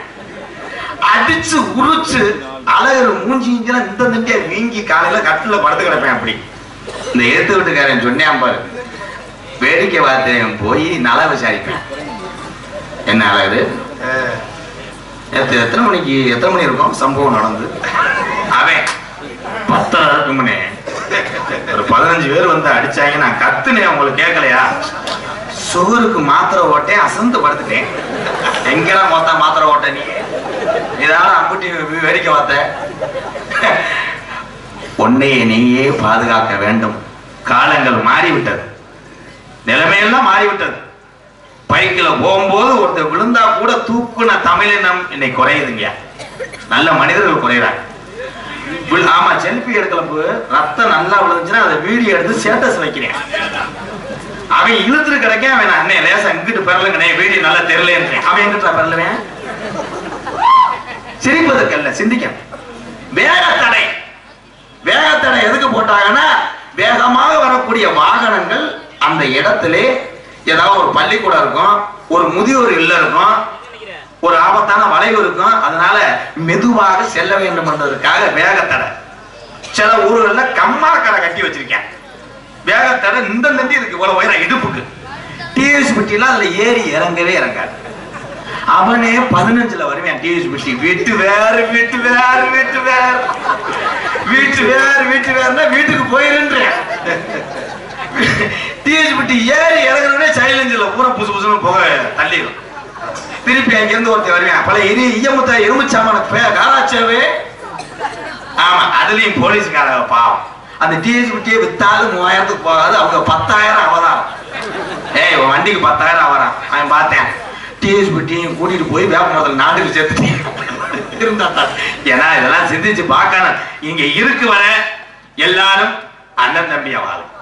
அடிச்சு உரிச்சு அழகர் மூஞ்சி இந்த நிண்டியா வீங்கி காலையில கட்டில படுத்து கிடப்பேன். அப்படி இந்த எடுத்து வீட்டுக்காரன் சொன்னேன் பாரு, வேடிக்கை வார்த்தையும் போய் நல விசாரிப்பேன். என்ன அழகு, எத்தனை மணி இருக்கும் சம்பவம் நடந்து? அவன் 10 இருக்கும்னே, ஒரு 15 பேர் வந்து அடிச்சாங்க. நான் கத்துனேன், உங்களுக்கு கேட்கலையா? சுகருக்கு மாத்திரை ஓட்டேன், அசந்து படுத்துட்டேன். எங்கெல்லாம் மொத்தம் மாத்திரை ஓட்ட நீ இதால அம்புட்டி வேடிக்கை பார்த்த. உன்னையே நீயே பாதுகாக்க வேண்டும். காலங்கள் மாறிவிட்டது, நிலைமையெல்லாம் மாறிவிட்டது. பைக்கில் போகும்போது ஒருத்தர் விழுந்தா கூட தூக்குன தமிழினம் இன்னைக்கு குறையுதுங்க. நல்ல மனிதர்கள் குறையிறாங்க. ஆமா, செல்ஃபி எடுக்கலப்பு ரத்தம் நல்லா விழுந்துச்சுன்னா அதை வீடியோ எடுத்து ஸ்டேட்டஸ் வைக்கிறேன். அவன் இழுத்துட்டு கிடைக்க, அவன் அண்ணே லேசா இங்கிட்டு பெறலுங்கண்ணே, வீடியோ நல்லா தெரியல, அவன் எங்கிட்ட பெறலுவேன். சிரிப்பதற்கல்ல, சிந்திக்க. வேகத்தடை எதுக்கு போட்டாங்கன்னா, வேகமாக வரக்கூடிய வாகனங்கள் அந்த இடத்திலே ஏதாவது ஒரு பள்ளிக்கூடம் இருக்கும், ஒரு முதியோர் இல்ல இருக்கும், ஒரு ஆபத்தான வளைவு இருக்கும். அதனால மெதுவாக செல்ல வேண்டும் என்பதற்காக வேகத்தடை. சில ஊர்கள்ல கம்மா கடை கட்டி வச்சிருக்கேன். வேகத்தடை இந்த நந்தி இருக்கு, இவ்வளவு உயரம் இடுப்புக்கு. டிவிஎஸ் பெட்டிலாம் அதுல ஏறி இறங்கவே இறங்காது. அவனே 15ல வருவேன். டிவிஎஸ் பெட்டி வீட்டு வேறு வீட்டு வேறு வீட்டு வேறு வீட்டு வேறு வீட்டு வேறுனா வீட்டுக்கு போயிருன்றேன். டிவிஎஸ் பெட்டி ஏறி இறங்குறவனே சைலஞ்சில் பூரா புசு புசுன்னு போக தள்ளிடும். திருப்பி அங்கிருந்து ஒருத்தர் வருவேன். பல ஈயமுத்த எலுமிச்சாமான காராச்சேவே. ஆமா, அதுலயும் போலீஸ்கார பாவம். அந்த டிவிஎஸ் பெட்டியை வித்தாலும் 3000க்கு போகாது, அவங்க 10,000 அவதாரம். ஏய், வண்டிக்கு 10,000 அவரான். அவன் பார்த்தேன், டிவிஎஸ் பெட்டியும் கூட்டிட்டு போய் வேப்பமரத்தில் நாட்டுக்கு சேர்த்து இருந்தா. ஏன்னா இதெல்லாம் சிந்திச்சு பார்க்கணும். இங்க இருக்கு வர எல்லாரும் அண்ணன் தம்பியா வாழும்.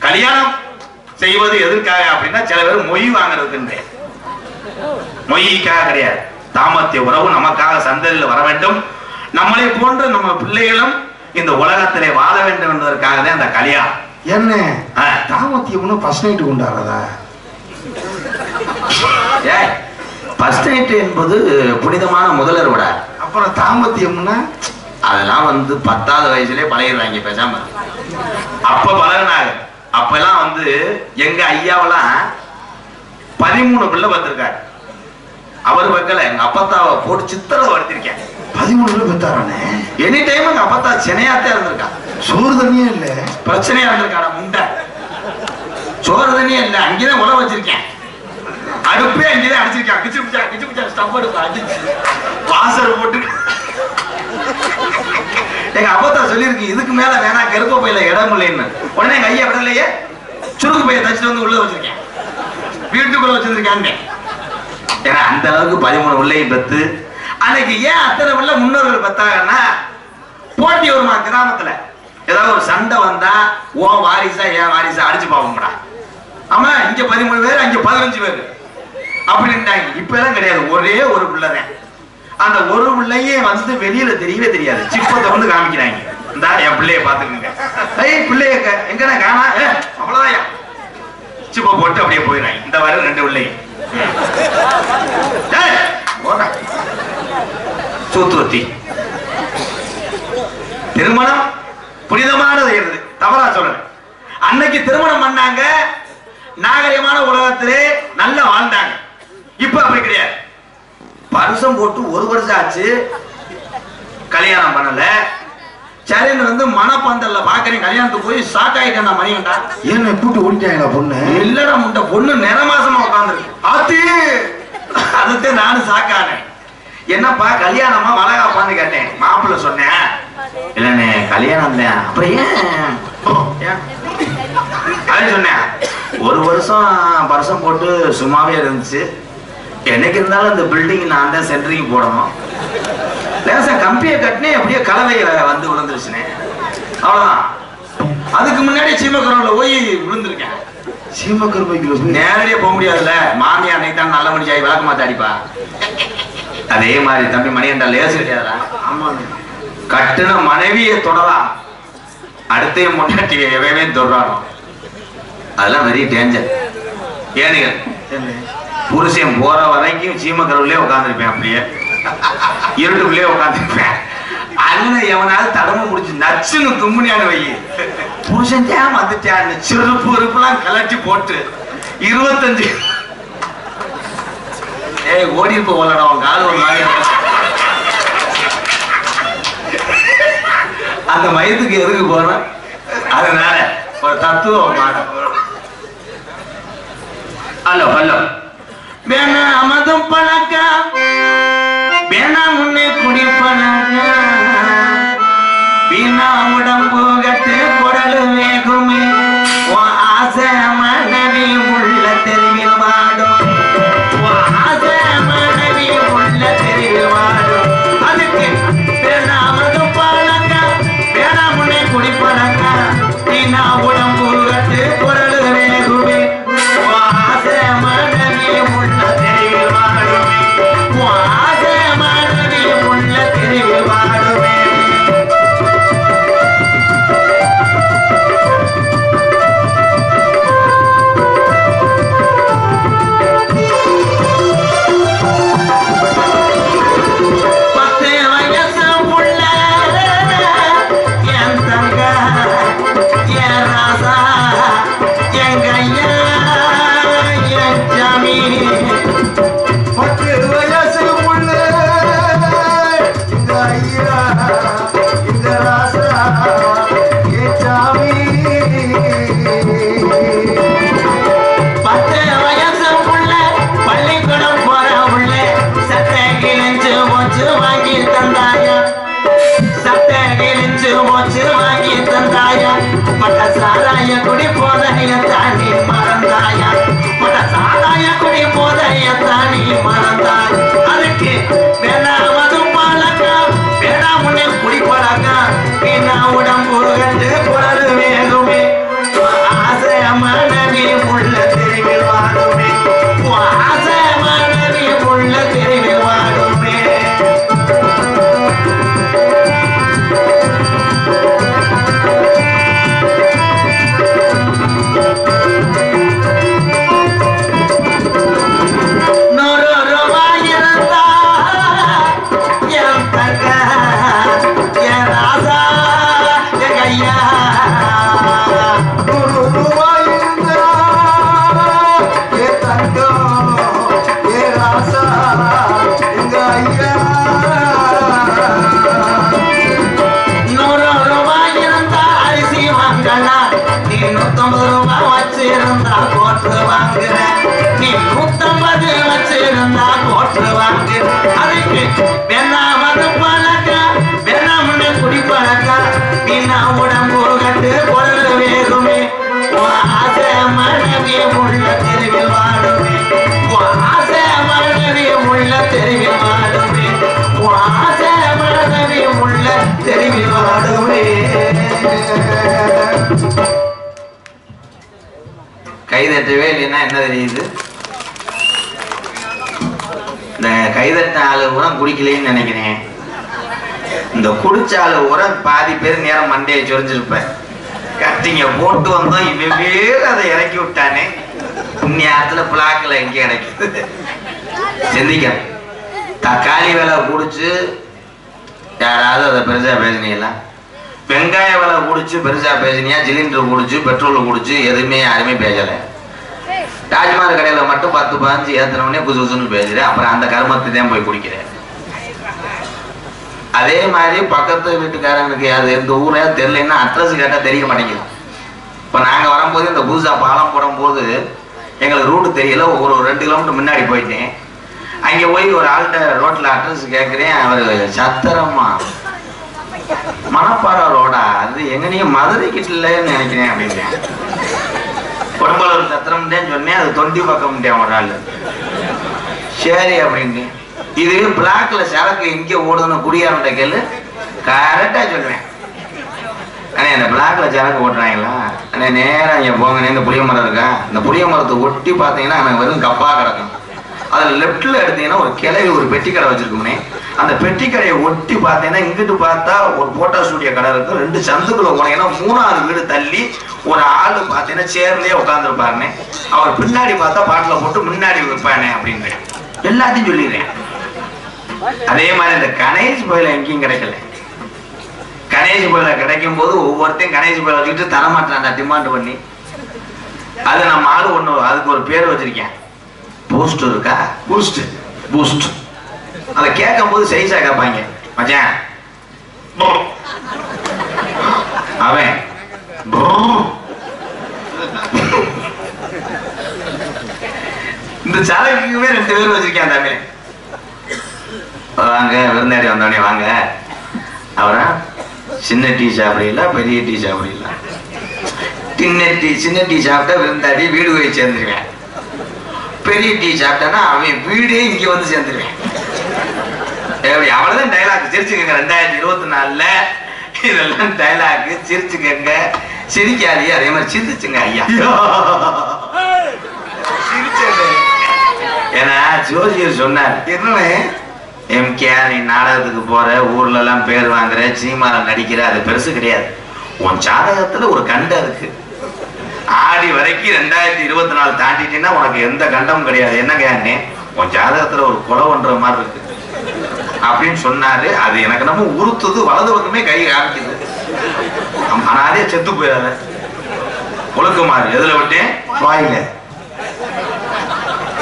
கல்யாணம் செய்வது எதற்காக அப்படின்னா, சில பேர் மொய் வாங்குறதுக்கு, மொய்க்காக கிடையாது. தாம்பத்திய உறவு நமக்காக சந்ததியில் வர வேண்டும், நம்மளை போன்ற நம்ம பிள்ளைகளும் இந்த உலகத்திலே வாழ வேண்டும் என்பதற்காக தான் அந்த கல்யாணம். என்ன தாம்பத்தியம் ஃபர்ஸ்ட் நைட் கொண்டாடுறதா? ஃபர்ஸ்ட் நைட் என்பது புனிதமான முதலர் விட. அப்புறம் தாம்பத்தியம்னா அதெல்லாம் வந்து 10வது வயசுலயே பழகிடுவாங்க பேசாம. அப்ப பழகினாங்க. அப்பெல்லாம் வந்து எங்க ஐயாவெல்லாம் 13 பிள்ளை பார்த்திருக்காரு. அவர் வைக்கல, எங்க அப்பத்தாவை போட்டு சித்திரவை வளர்த்திருக்கேன். 13 பெத்தாரானே. எனி டைம் எங்க அப்பத்தா சென்னையாத்தே இருந்திருக்கா. சோறு தண்ணியே இல்ல, பிரச்சனையா இருந்திருக்காடா முண்டை. சோறு தண்ணியே இல்ல, அங்கேதான் உழ வச்சிருக்கேன். அடுப்பே அங்கேதான் அடிச்சிருக்கேன். கிச்சு பிச்சா ஸ்டவ் அடுப்பு அடிச்சு வாசல் போட்டு. எங்க அப்பத்தா சொல்லியிருக்கு, இதுக்கு மேல வேணா கருப்ப பையில இடம் இல்லைன்னு. உடனே எங்க ஐயா விடலையே, சுருக்கு பைய தச்சுட்டு வந்து உள்ள வச்சிருக்கேன். வீட்டுக்குள்ள வச்சிருக்காங்க. ஏன்னா அந்த அளவுக்கு 13 பிள்ளையும் பெத்து அன்னைக்கு ஏன் அத்தனை பிள்ளை முன்னோர்கள் பெத்தாங்கன்னா போட்டி வருமா கிராமத்துல ஏதாவது ஒரு சண்டை வந்தா ஓ வாரிசா ஏன் வாரிசா அடிச்சு பாப்போம்டா. ஆமா இங்க 13 பேர் அங்க 15 பேர் அப்படின்ட்டாங்க. இப்ப எல்லாம் கிடையாது, ஒரே ஒரு பிள்ளைதான். அந்த ஒரு பிள்ளையே வந்து வெளியில தெரியவே தெரியாது, சிப்பத்தை வந்து காமிக்கிறாங்க. இந்த என் பிள்ளைய பாத்துக்கோங்க, பிள்ளைய எங்கடா காணா, அவ்வளவுதான் சிப்ப போட்டு அப்படியே போயிடுறாங்க. இந்த வர 2 பிள்ளையும் சூத்துவத்தி. திருமணம் புனிதமானது, தவறா சொல்றேன். அன்னைக்கு திருமணம் பண்ணாங்க, நாகரிகமான உலகத்திலே நல்லா வாழ்ந்தாங்க. இப்ப அப்படி கிடையாது. வருஷம் போட்டு 1 வருஷம் ஆச்சு, கல்யாணம் பண்ணல. சரின்னு வந்து மனப்பந்தல்ல பாக்குறேன், கல்யாணத்துக்கு போய் ஷாக் ஆயிட்டேன். நான் மணிகண்டா ஏன்னு கூப்பிட்டு ஓடிட்டாங்களா பொண்ணு? இல்லடா முண்ட பொண்ணு நிறமாசமா உட்காந்துருக்கு. ஆத்தி அதுக்கு நானும் ஷாக்கானேன். என்னப்பா கல்யாணமா வளகாப்பான்னு கேட்டேன். மாப்பிள்ள சொன்னேன், இல்லண்ணே கல்யாணம் தான். அப்புறம் ஏன் அது சொன்னேன். 1 வருஷம் போட்டு சும்மாவே இருந்துச்சு. என்னைக்கு இருந்தாலும் இந்த பில்டிங் நான் தான் சென்டரிங் போடணும். லேசா கம்பியை கட்டினே அப்படியே கலவையில வந்து விழுந்துருச்சுனே, அவ்வளவுதான். அதுக்கு முன்னாடி சீமக்கரோல போய் விழுந்திருக்கேன். சீமக்கருமைக்குள்ள போய் நேரடியா போக முடியாதுல்ல. மாமியார் அன்னைக்கு தான் நல்ல மனுஷாய் விளக்க மாத்தாடிப்பா. அதே மாதிரி தம்பி மணிகண்டா லேசு கிடையாதா? ஆமா, கட்டுன மனைவியை தொடலாம், அடுத்த முன்னாடி எவையுமே தொடரானோ, அதெல்லாம் வெரி டேஞ்சர். ஏனுங்க புருஷன் போற வரைக்கும் சீமக்கருவிலே உட்காந்துருப்பேன், அப்படியே இருட்டுக்குள்ளே உட்காந்துருப்பேன். அண்ணனை எவனாவது தடம முடிச்சு நச்சுன்னு தும்முனியான்னு வை, புருஷன் தேன் வந்துட்டான்னு சிறுப்பு உறுப்புலாம் கலட்டி போட்டு 25 ஓடி இருப்ப போலடா உன் கால் ஒரு மாதிரி. அந்த மயத்துக்கு எதுக்கு போறோம்? அதனால ஒரு தத்துவம். ஹலோ ஹலோ வேணா அமதும் பழக்கம், வேணா முன்னே குடி பழக்கம், வீணா உடம்பு கட்டு குடலு வேகுமே, ஆசை மனைவி உள்ள தெருவில் வாடும், ஆசை மனைவி உள்ள தெருவில் வாடும். அதுக்கு வேணா அமதும் பழக்கம், வேணா முன்னே குடி பழக்கம், வீணா உடம்பு கட்டு குடலு வேகுமே, ஆசை மனைவி உள்ள தெருவில் வாடுமே, ஆசை மனைவி உள்ள தெருவில் வாடுமே. சாராய குடி போதைய தாண்டி மறந்தாயா, சாராய குடி போதைய தாண்டி மறந்தாய். அதுக்கு வேணா மதும் பழக்கம், வேணா முன்னே குடி பழக்கம், வீணா உடம்பு கண்டு குடலு வேகுமே, ஆசை மனைவி உள்ள தெருவில் வாடுமே, ஆசை மனைவி உள்ள தெருவில் வாடுமே. நீ 150 வச்சிருந்தா கோட்டு வாங்கு. அதுக்கு வேணா மது பழக்கம், வேணா முன்ன குடி பழக்கம், வீணா உடம்பு கட்டு குடலு வேகுமே, ஆசை மனைவி உள்ள தெருவில் வாடுமே, தட்டவே இல்லைன்னா என்ன தெரியுது? இந்த கைதட்ட ஆளு கூட குடிக்கலன்னு நினைக்கிறேன். இந்த குடிச்ச ஆளு கூட பாதி பேர் நேரம் மண்டையை சொரிஞ்சிருப்பேன். கட்டிங்க போட்டு வந்தோம், இவன் வேறு அதை இறக்கி விட்டானே. புண்ணியத்துல பிளாக்ல எங்கே கிடைக்குது? சிந்திக்க. தக்காளி விலை குடிச்சு யாராவது அதை பெருசா பேசினீங்களா? வெங்காய விலை குடிச்சு பெருசா பேசினியா? சிலிண்டர் குடிச்சு பெட்ரோல் குடிச்சு எதுவுமே யாருமே பேசலை. ராஜ்மார் கடையில மட்டும் 10-15 ஏத்தனவுடனே குசு குசுன்னு பேசுறேன். அப்புறம் அந்த கருமத்தை தான் போய் குடிக்கிறேன். அதே மாதிரி பக்கத்து வீட்டுக்காரங்களுக்கு அது எந்த ஊரே தெரியலன்னா அட்ரஸ் கேட்டா தெரிய மாட்டேங்குது. இப்ப நாங்க வரும்போது இந்த புதுசா பாலம் போடும் போது எங்களுக்கு ரூட்டு தெரியல. ஒரு 2 கிலோமீட்டர் முன்னாடி போயிட்டேன். அங்க போய் ஒரு ஆள்கிட்ட ரோட்ல அட்ரஸ் கேட்கிறேன். அவரு சத்திரமா மணப்பாறை ரோடா, அது எங்க நீங்க மதுரை கிட்டலன்னு நினைக்கிறேன் அப்படின்னேன். உடம்புல சத்திரம் சொன்னேன். அது தொண்டி பக்கம் ஒரு ஆள். சரி அப்படின்னு இது பிளாக்ல சரக்கு எங்க ஓடுதுன்னு குடியாரண்ட கேளு, கரெக்டா சொல்லுவேன். அண்ணே இந்த பிளாக்ல சரக்கு ஓட்டுறாங்களா? அண்ணே நேரம் இங்க போங்க, இந்த புளிய மரம் இருக்கா, இந்த புளிய மரத்தை ஒட்டி பார்த்தீங்கன்னா எனக்கு வெறும் கப்பா கிடக்கும். அதுல லெப்ட்ல எடுத்தீங்கன்னா ஒரு கிளவி ஒரு பெட்டி கடை வச்சிருக்குமே, அந்த பெட்டி கடையை ஒட்டி பார்த்தீங்கன்னா இங்கிட்டு பார்த்தா ஒரு போட்டோ ஸ்டூடியோ கடை இருக்கும். 2 சந்துக்குள்ள போனீங்கன்னா 3வது வீடு தள்ளி ஒரு ஆளு பார்த்தீங்கன்னா சேர்லயே உட்காந்துருப்பாருனே. அவர் பின்னாடி பார்த்தா பாட்டில போட்டு முன்னாடி வைப்பானே அப்படின்னு எல்லாத்தையும் சொல்லிடுறேன். அதே மாதிரி இந்த கணேஷ் கோயில எங்கேயும் கிடைக்கல. கணேஷ் கோயில கிடைக்கும் போது ஒவ்வொருத்தையும் கணேஷ் கோயில வச்சுக்கிட்டு தரமாட்டான் டிமாண்ட் பண்ணி. அது நம்ம ஆளு ஒண்ணு அதுக்கு ஒரு பேர் வச்சிருக்கேன். பூஸ்ட் இருக்கா? Boost boost. அதை கேட்கும் போது சைஸா கேட்பாங்க. மச்சான் அவன் இந்த சாலைக்குமே 2 பேர் வச்சிருக்கேன். தமிழ் வாங்க விருந்தாடி வந்தோடனே வாங்க. அவரா சின்ன டீ சாப்பிடல, பெரிய டீ சாப்பிடல. சின்ன டீ சாப்பிட்டா விருந்தாடி வீடு போய் சேர்ந்துருவேன். பெரிய டீ சாப்பிட்டானா அவன் வீடே இங்க வந்து சேர்ந்துருவேன். எப்படி அவ்வளவுதான் டைலாக். சிரிச்சுக்கங்க. 2024 இதெல்லாம் டைலாக். சிரிச்சுக்கங்க, சிரிக்காதீ. அதே மாதிரி சிரிச்சுங்க ஐயா. ஏன்னா ஜோசியர் சொன்னார், என்னன்னு எம்கேஆர் நீ நாடகத்துக்கு போற, ஊர்ல எல்லாம் பேர் வாங்குற, சினிமால நடிக்கிற, அது பெருசு கிடையாது. உன் ஜாதகத்துல ஒரு கண்டம் இருக்கு. ஆடி வரைக்கும் 2024 தாண்டிட்டீங்கன்னா உனக்கு எந்த கண்டமும் கிடையாது. என்ன கேட்டேன், உன் ஜாதகத்துல ஒரு கொலை பண்ற மாதிரி இருக்கு அப்படின்னு சொன்னாரு. அது எனக்கு நம்ம உறுத்துது. வலது பக்கமே கை ஆரம்பிக்குது. ஆனாலே செத்து போயிடாத ஒழுக்குமாறு. எதுல விட்டேன்? வாயில.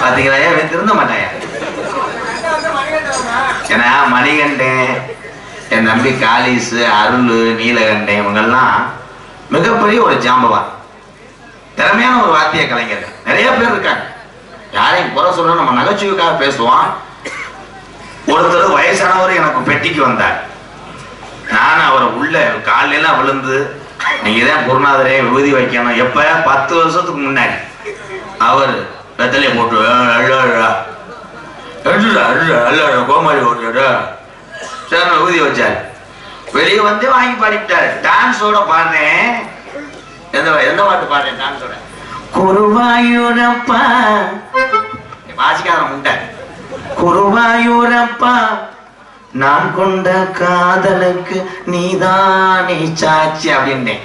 பாத்தீங்களா? திருந்த மாட்டாயா? ஏன்னா மணிகண்டன், என் தம்பி காளிஸ், அருள், நீலகண்டன் இவங்கெல்லாம் மிகப்பெரிய ஒரு ஜாம்பவான், திறமையான ஒரு வாத்திய கலைஞர்கள். நிறைய பேர் இருக்காங்க. யாரையும் குறை சொல்ல நம்ம நகைச்சுவைக்காக பேசுவோம். ஒருத்தர் வயசானவர் எனக்கு பெட்டிக்கு வந்தார். நான் அவரை உள்ள காலையெல்லாம் விழுந்து, நீங்க தான் குருநாதரே விபூதி வைக்கணும். எப்ப 10 வருஷத்துக்கு முன்னாடி அவர் வெத்தலையை போட்டு கோமாளி ஓட்டு சார் விபூதி வச்சார். வெளியே வந்து வாங்கி பாடிட்டாரு. டான்ஸோட பாடுறேன். எந்த பாட்டு பாடுறேன் டான்ஸோட? குருவாயூரப்பா வாசிக்காத முட்டை. குருவாயூரப்பா நான் கொண்ட காதலுக்கு நீதானே சாட்சி அப்படின்னேன்.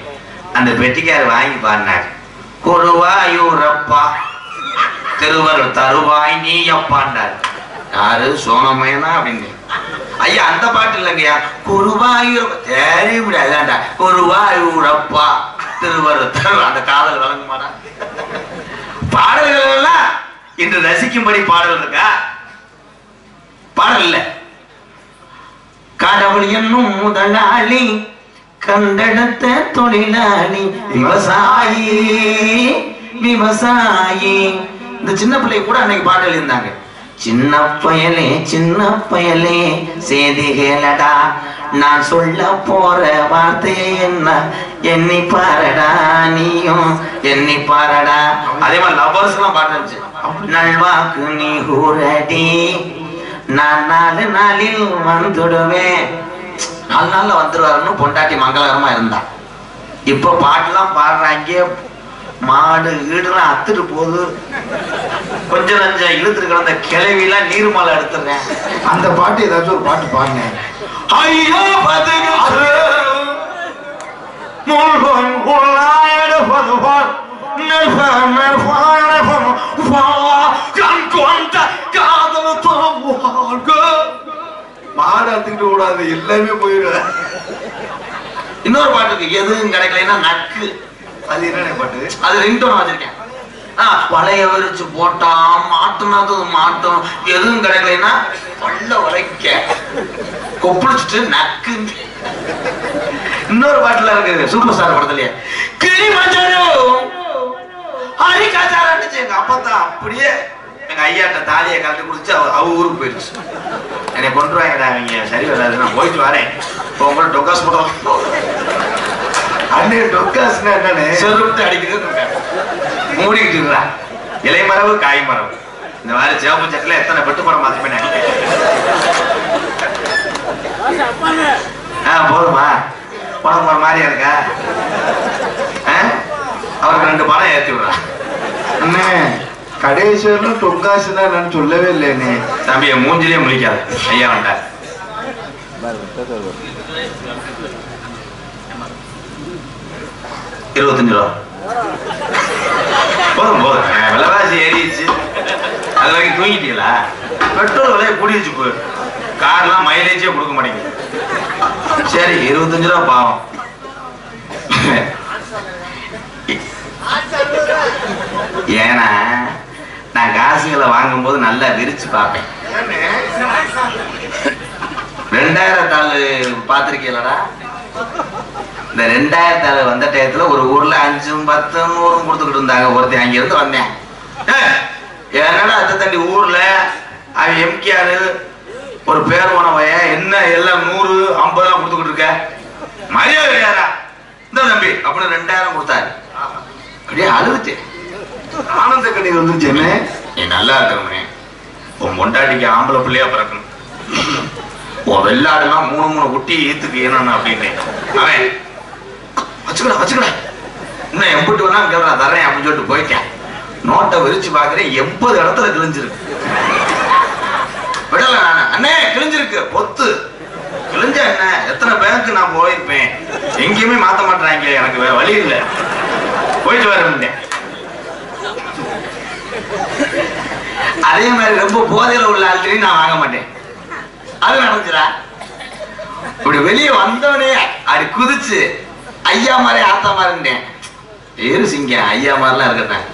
அந்த பெட்டிக்காரர் வாங்கி பாடினார். குருவாயூரப்பா திருவர் தருவாய் நீ அப்பாண்டார். யாரு? சோனமேனா அப்படின்னு. ஐயா அந்த பாட்டு இல்லைங்கய்யா. குருவாயூர் தெரிய முடியாதாண்டா. குருவாயூரப்பா திருவர் தரு. அந்த காதல் வழங்குமாடா. பாடல்கள் எல்லாம் இன்று ரசிக்கும்படி பாடல் இருக்கா? பாடல் இல்ல. கடவுள் என்னும் முதலாளி, கண்டெடுத்த தொழிலாளி, விவசாயி விவசாயி. இந்த சின்ன பிள்ளை கூட அன்னைக்கு பாட்டு எழுதியிருந்தாங்க. சின்ன பயலே சேதி கேளடா, நான் சொல்ல போற வார்த்தை என்ன எண்ணி பாரடா, நீயும் எண்ணி பாரடா. அதே மாதிரி லவ்வர்ஸ் எல்லாம் பாட்டு இருந்துச்சு. நல்வாக்கு நீ கூறடி, நான் 4 நாளில் வந்துடுவேன். 4 நாள்ல வந்துடுவாருன்னு பொண்டாட்டி மங்களகரமா இருந்தா. இப்ப பாட்டுலாம் பாடுறாங்க. மாடு வீடுலாம் அத்துட்டு போகுது. கொஞ்சம் நஞ்சம் இழுத்துட்டு கிடந்த கிளவிலாம் நீர்மலை எடுத்துறேன். அந்த பாட்டு ஏதாச்சும் ஒரு பாட்டு பாருங்க. ஐயோ மாடு அத்துக்கிட்டு கூடாது, எல்லாமே போயிடும். இன்னொரு பாட்டுக்கு எதுவும் கிடைக்கலன்னா நக்கு. அது என்ன பாட்டு? அது ரிங்டோன் வச்சிருக்கேன். வளைய விரிச்சு போட்டா மாட்டுனது மாட்டும். எதுவும் கிடைக்கலன்னா பல்ல உரைக்க கொப்பளிச்சுட்டு நக்கு. இன்னொரு பாட்டுல இருக்கு சூப்பர் ஸ்டார் படத்துலயே கிளி மச்சாரும் ஹரிகாச்சாரன்னு எங்க அப்பத்தான் அப்படியே எங்க ஐயாட்ட தாலியை கலந்து குடிச்சு அவ ஊருக்கு போயிடுச்சு. என்னை கொண்டுருவாங்கடா அவங்க, சரி வராது, நான் போயிட்டு வரேன். இப்போ உங்களோட டொக்காஸ் போட்டோம். அண்ணே டொக்காஸ்னா என்னன்னு செருட்டு அடிக்கிறது மூடிக்கிட்டு இருக்கிறா. இலை மரபு காய் மரபு இந்த மாதிரி சிவப்பு சட்டில எத்தனை பெட்டு படம் மாத்திமே. போதுமா? படம் போற மாதிரியா இருக்கா? அவருக்கு 2 படம் ஏற்றி விடுறா. அண்ணே கடைசியில டொக்காசுன்னா என்னன்னு சொல்லவே இல்லைண்ணே. தம்பிய மூஞ்சிலே முழிக்காது. ஐயா வந்தார். $25 போதும் போதும். விலைவாசி ஏறிடுச்சு, அது வரைக்கும் தூங்கிட்டீங்களா? பெட்ரோல் விலையை கூடிடுச்சு. போய் கார்லாம் மைலேஜே கொடுக்க மாட்டேங்குது. சரி $25 பாவம். ஏன்னா நான் காசுகளை வாங்கும் போது நல்லா விரிச்சு பார்ப்பேன். 2000 தாள் பார்த்திருக்கீங்களா? இந்த 2000 தாள் வந்த டயத்துல ஒரு ஊர்ல 5, 10, 100 கொடுத்துக்கிட்டு இருந்தாங்க. ஒருத்தர் அங்க இருந்து வந்தேன். என்னடா அத்த தண்டி ஊர்ல அவன் எம்கேஆர் ஒரு பேர் போனவைய என்ன எல்லாம் 100, 50 கொடுத்துக்கிட்டு இருக்க? மரியாதை யாரா இந்த தம்பி அப்படின்னு 2000 கொடுத்தாரு. அப்படியே அழுதுட்டு ஆனந்த கண்ணீர் வந்துருச்சு. என்ன நீ நல்லா இருக்கணுமே, உன் பொண்டாட்டிக்கு ஆம்பளை பிள்ளையா பிறக்கணும், உன் வெள்ளாடுலாம் 3 குட்டி ஈத்துக்கு ஏன்னு அப்படின்னு அவன் வச்சுக்கடா வச்சுக்கடா இன்னும் எம்பிட்டு வேணா கேள்றா தரேன் அப்படின்னு சொல்லிட்டு போயிட்டேன். நோட்டை விரிச்சு பாக்குறேன் 80 இடத்துல கிழிஞ்சிருக்கு. விடல நானு. அண்ணே கிழிஞ்சிருக்கு பொத்து. கிழிஞ்சா என்ன? எத்தனை பேங்க் நான் போயிருப்பேன், எங்கேயுமே மாத்த மாட்டேறாங்க, எனக்கு வேற வழி இல்லை, போயிட்டு வரேன். அதே மாதிரி ரொம்ப போதையில உள்ள ஆள்கிட்டையும் நான் வாங்க மாட்டேன். அது நடந்துச்சுடா. இப்படி வெளியே வந்தவனே அப்படி குதிச்சு ஐயா மாதிரி ஆத்தா மாதிரிட்டேன். ஏறு சிங்க ஐயா மாதிரிலாம் இருக்கட்டேன்.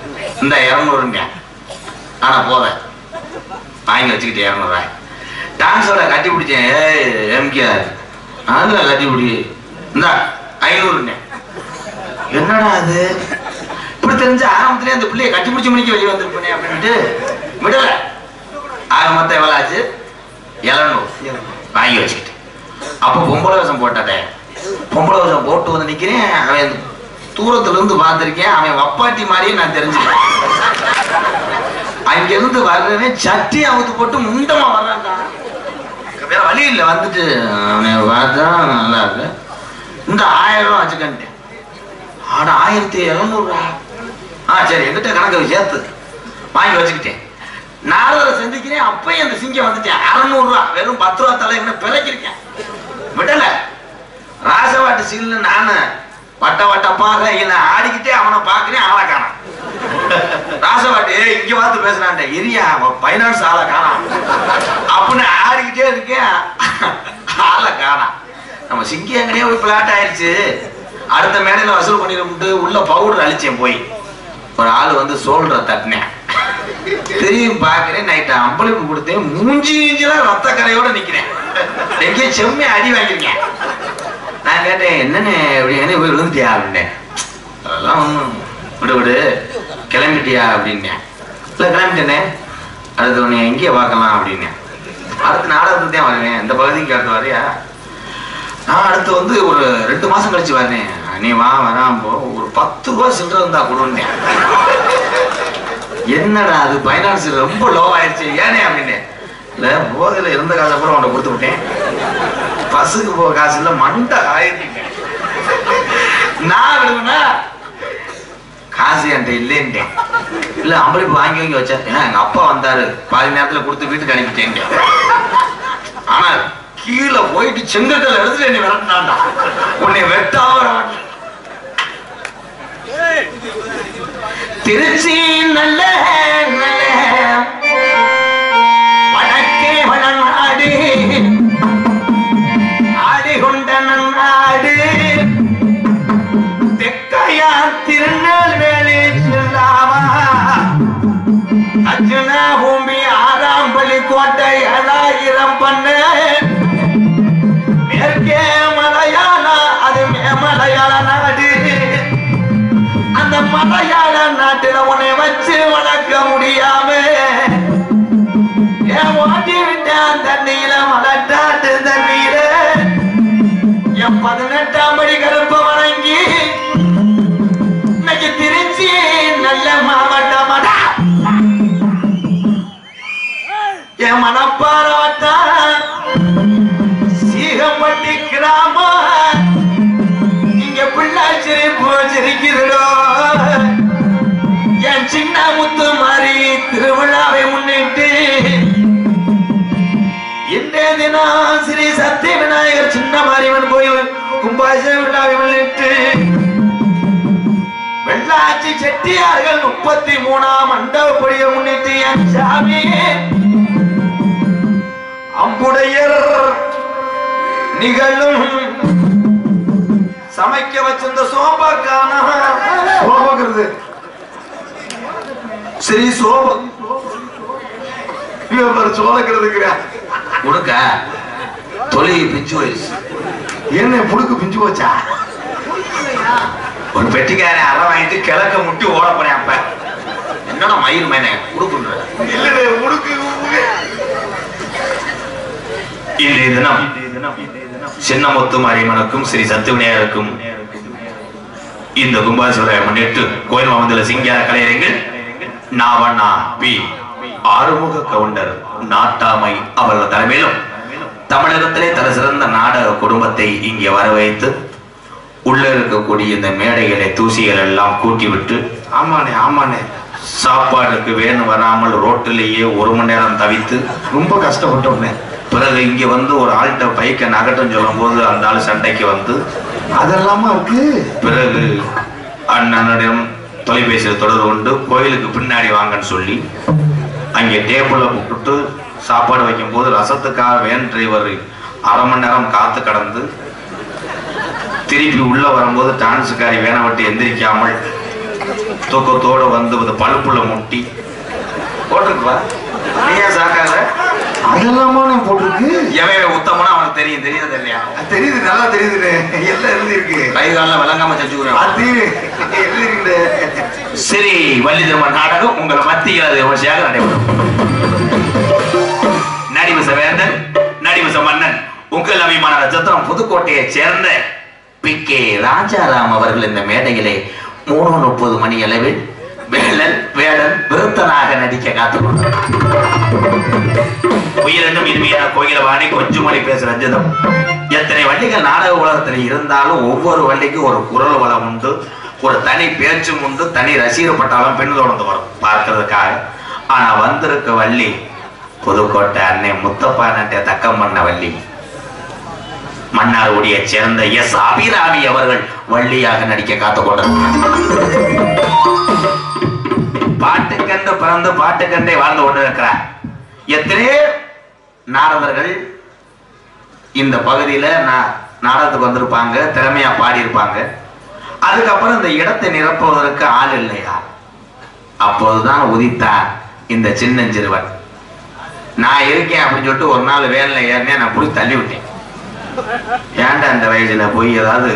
இந்த 200 ஆனா போத வாங்கி வச்சுக்கிட்டேன். 200 டான்ஸோட கட்டி பிடிச்சேன். எம்கேஆர் அதுல கட்டி பிடி இந்த 500. என்னடா அது இப்படி தெரிஞ்சு ஆரம்பத்திலே அந்த பிள்ளைய கட்டி பிடிச்ச மணிக்கு வெளியே வந்துருப்பேனே அப்படின்ட்டு விடல. ஆக மொத்தம் எவ்வளோ ஆச்சு? 700 வாங்கி வச்சுக்கிட்டு. அப்போ பொம்பளை வேஷம் போட்டாட்டே. பொம்பளை வேஷம் போட்டு வந்து நிற்கிறேன். அவன் தூரத்துல இருந்து பார்த்துருக்கேன். அவன் வப்பாட்டி மாதிரியே நான் தெரிஞ்சுக்கிறேன். அங்கிருந்து வர்றவன் சட்டி அவுத்து போட்டு முண்டமா வர்றான்டா. வேற வழி இல்லை. வந்துட்டு அவனை பார்த்தா நல்லா இருக்கு. இந்த 1000 வச்சுக்கிட்டேன். ஆனா 1700. சரி எங்கிட்ட கணக்கு சேர்த்து வாங்கி வச்சுக்கிட்டேன். நாரதரை சந்திக்கிறேன். அப்பயும் அந்த சிங்கம் வந்துட்டேன். 600 வெறும் 10 ரூபா தலை என்ன பிழைக்கிருக்கேன். விடல. ராசவாட்டு சீல்னு நானு வட்ட வட்டப்பாக இல்லை ஆடிக்கிட்டே அவனை பார்க்கிறேன். ஆளை காணாம். ராசவாட்டு இங்க பார்த்து பேசுறான்ட்ட இரியா பைனான்ஸ் ஆளை காணாம் அப்படின்னு ஆடிக்கிட்டே இருக்கேன். ஆளை காணாம். நம்ம சிங்கி எங்கனே போய் பிளாட் ஆயிடுச்சு. அடுத்த மேடையில வசூல் பண்ணிட்டு உள்ள பவுடர் அழிச்சேன். போய் ஒரு ஆள் வந்து சோல்ற தட்டினேன். திரும்பி பாக்குறேன். நைட்டு அம்பளிப்பு கொடுத்தேன். மூஞ்சிலாம் ரத்த கரையோட நிக்கிறேன். எங்கேயோ செம்மையா அடி வாங்கிருக்கேன். நான் கேட்டேன் என்னன்னு எப்படி போய் விழுந்துட்டியா அப்படின்னேன். அதெல்லாம் ஒன்றும் விடு விடு கிளம்பிட்டியா அப்படின்னேன். இல்லை கிளம்பிட்டேனே. அடுத்து உன்னை எங்கேயே பார்க்கலாம் அப்படின்னேன். அடுத்து நாடகத்துக்கு தான் வருவேன். இந்த பகுதிக்கு அடுத்து வரையா? நான் அடுத்து வந்து ஒரு 2 மாசம் கழிச்சு வரேன். நீ வா வராம போ. ஒரு 10 ரூபா சில்லற இருந்தா கொடுன்னேன். என்னடா அது பைனான்ஸ் ரொம்ப லோ ஆயிடுச்சு ஏனே அப்படின்னு. இல்ல போதையில இருந்த காசை கூட அவனை கொடுத்து விட்டேன். பஸ்ஸுக்கு போக காசு இல்ல மண்டை ஆயிட்டேன். நான் விடுவேன்னா காசு என்கிட்ட இல்லைன்ட்டேன். இல்ல அம்பளிப்பு வாங்கி வச்சா எங்க அப்பா வந்தாரு, பாதி நேரத்துல கொடுத்து வீட்டுக்கு அனுப்பிட்டேன். ஆனா கீழே போயிட்டு செங்கல் எடுத்துட்டு என்னை விரட்டினாண்டா. உன்னை வெட்டாம திருச்சி நல்ல நல்ல வடக்கே வடநாடு ஆடிகொண்ட நன்னாடு தெக்கையா திருநெல்வேலி சொல்லாமா அர்ஜுனா பூமி ஆறாம்பலி கோட்டை 7000 பண்ண மேற்கே மலையாள அது மலையாள நாடு. அந்த மலையாள நாட்டுல உன்னை வச்சு வளர்க்க முடியாம ஏன் ஓட்டி விட்டான் தண்ணீர மலட்டாட்டு தண்ணீர என் 18ஆம் படி கருப்ப வணங்கி இன்னைக்கு திருச்சி நல்ல மாவட்டமாடா என் மனப்பாற வட்டா சீகம்பட்டி கிராமம். இங்க பிள்ளாச்சிரி போச்சிருக்கிறோ என் சின்ன முத்து மாதிரி திருவிழாவை முன்னிட்டு இன்றைய தினம் ஸ்ரீ சத்திய விநாயகர் சின்ன மாரியம்மன் கோயில் கும்பாபிஷேக விழாவை முன்னிட்டு வெள்ளாச்சி செட்டியார்கள் 33ஆம் மண்டபப்படியை முன்னிட்டு என் சாமி அம்புடையர் நிகழும் சமைக்க வச்சிருந்த சோபாக்கான சோபக்கிறது ஸ்ரீ சோப சோழக்கிறதுக்கு உனக்க தொழில் பிஞ்சு வயசு என்ன புடுக்கு பிஞ்சு போச்சா? ஒரு பெட்டிக்கார அரை வாங்கிட்டு கிழக்க முட்டி ஓட போறேன். அப்ப என்னடா மயில் மேனே உடுக்குன்ற இல்ல உடுக்கு. இன்றைய தினம் சின்னமுத்து மாரியம்மனுக்கும் ஸ்ரீ சத்தியவிநாயகருக்கும் இந்த கும்பாபிஷேகத்தை முன்னிட்டு கோயில் மாவட்டத்தில் சிங்கார கலைஞர்கள் நாவண்ணா பி ஆறுமுக கவுண்டர் நாட்டாமை அவர்கள் தலைமையிலும் தமிழகத்திலே தர சிறந்த நாடக குடும்பத்தை இங்கே வரவைத்து உள்ள இருக்கக்கூடிய இந்த மேடைகளை தூசிகள் எல்லாம் கூட்டி விட்டு ஆமாண்ணே ஆமாண்ணே சாப்பாடுக்கு வேணும் வராமல் ரோட்டிலேயே 1 மணி நேரம் தவித்து ரொம்ப கஷ்டப்பட்டோம்னே. பிறகு இங்க வந்து ஒரு ஆள்கிட்ட பைக்கை நகட்டம் சொல்லும் போது அந்த ஆள் சண்டைக்கு வந்து அதெல்லாமா இருக்கு. பிறகு அண்ணனிடம் தொலைபேசியில் தொடர்பு கொண்டு கோயிலுக்கு பின்னாடி வாங்கன்னு சொல்லி அங்கே டேபிள கூப்பிட்டு சாப்பாடு வைக்கும் போது ரசத்துக்காக வேன் டிரைவர் 1/2 மணி நேரம் காத்து கடந்து திருப்பி உள்ள வரும்போது டான்ஸுக்காரி வேனை விட்டு எந்திரிக்காமல் தூக்கத்தோடு வந்து பழுப்புல முட்டி போட்டிருக்குவா. நீயா சாக்காத அதெல்லாமா போட்டிருக்கு. எவன் உத்தமனா அவனுக்கு தெரியும். தெரியாது இல்லையா? தெரியுது, நல்லா தெரியுது. எல்லாம் எழுதிருக்கு. கை கால விளங்காம செஞ்சுக்கிறேன். அது எழுதிருக்கு. சரி, வள்ளி திருமண நாடகம் உங்களை மத்தியில் விமர்சையாக நடைபெறும். நடிவச வேந்தன் நடிவச மன்னன் உங்கள் அபிமான நட்சத்திரம் புதுக்கோட்டையை சேர்ந்த PK ராஜாராம் அவர்கள் இந்த மேடையிலே 3:30 மணி அளவில் வேலன் வேடன் விருத்தனாக நடிக்க காத்துக்கொண்டார். உயிரினும் இனிமையான கோயிலவாணி கொஞ்சம் மொழி பேசுற ரஞ்சிதம். எத்தனை வள்ளிகள் நாடக உலகத்தில் இருந்தாலும் ஒவ்வொரு வள்ளிக்கும் ஒரு குரல் வளம் உண்டு, ஒரு தனி பேச்சும் உண்டு, தனி ரசிகர் பட்டாலும் பெண் தொடர்ந்து வரும் பார்க்கறதுக்காக. ஆனா வந்திருக்க வள்ளி புதுக்கோட்டை அன்னை முத்தப்பா நட்டை தக்கம் பண்ண வள்ளி மன்னார்குடியை சேர்ந்த எஸ் அபிராமி அவர்கள் வள்ளியாக நடிக்க காத்துக்கொண்டார். பாட்டுக்கண்டு பிறந்து பாட்டுக்கண்டே வாழ்ந்து கொண்டிருக்கிறார். எத்தனையோ நாரதர்கள் இந்த பகுதியில நாடகத்துக்கு வந்திருப்பாங்க, திறமையா பாடியிருப்பாங்க. அதுக்கப்புறம் இந்த இடத்தை நிரப்புவதற்கு ஆள் இல்லையா? அப்போதுதான் உதித்தார் இந்த சின்னஞ்சிறுவன். நான் இருக்கேன் அப்படின்னு சொல்லிட்டு ஒரு நாள் வேன்ல ஏறினே நான் போய் தள்ளி விட்டேன். ஏன்டா இந்த வயசுல போய் ஏதாவது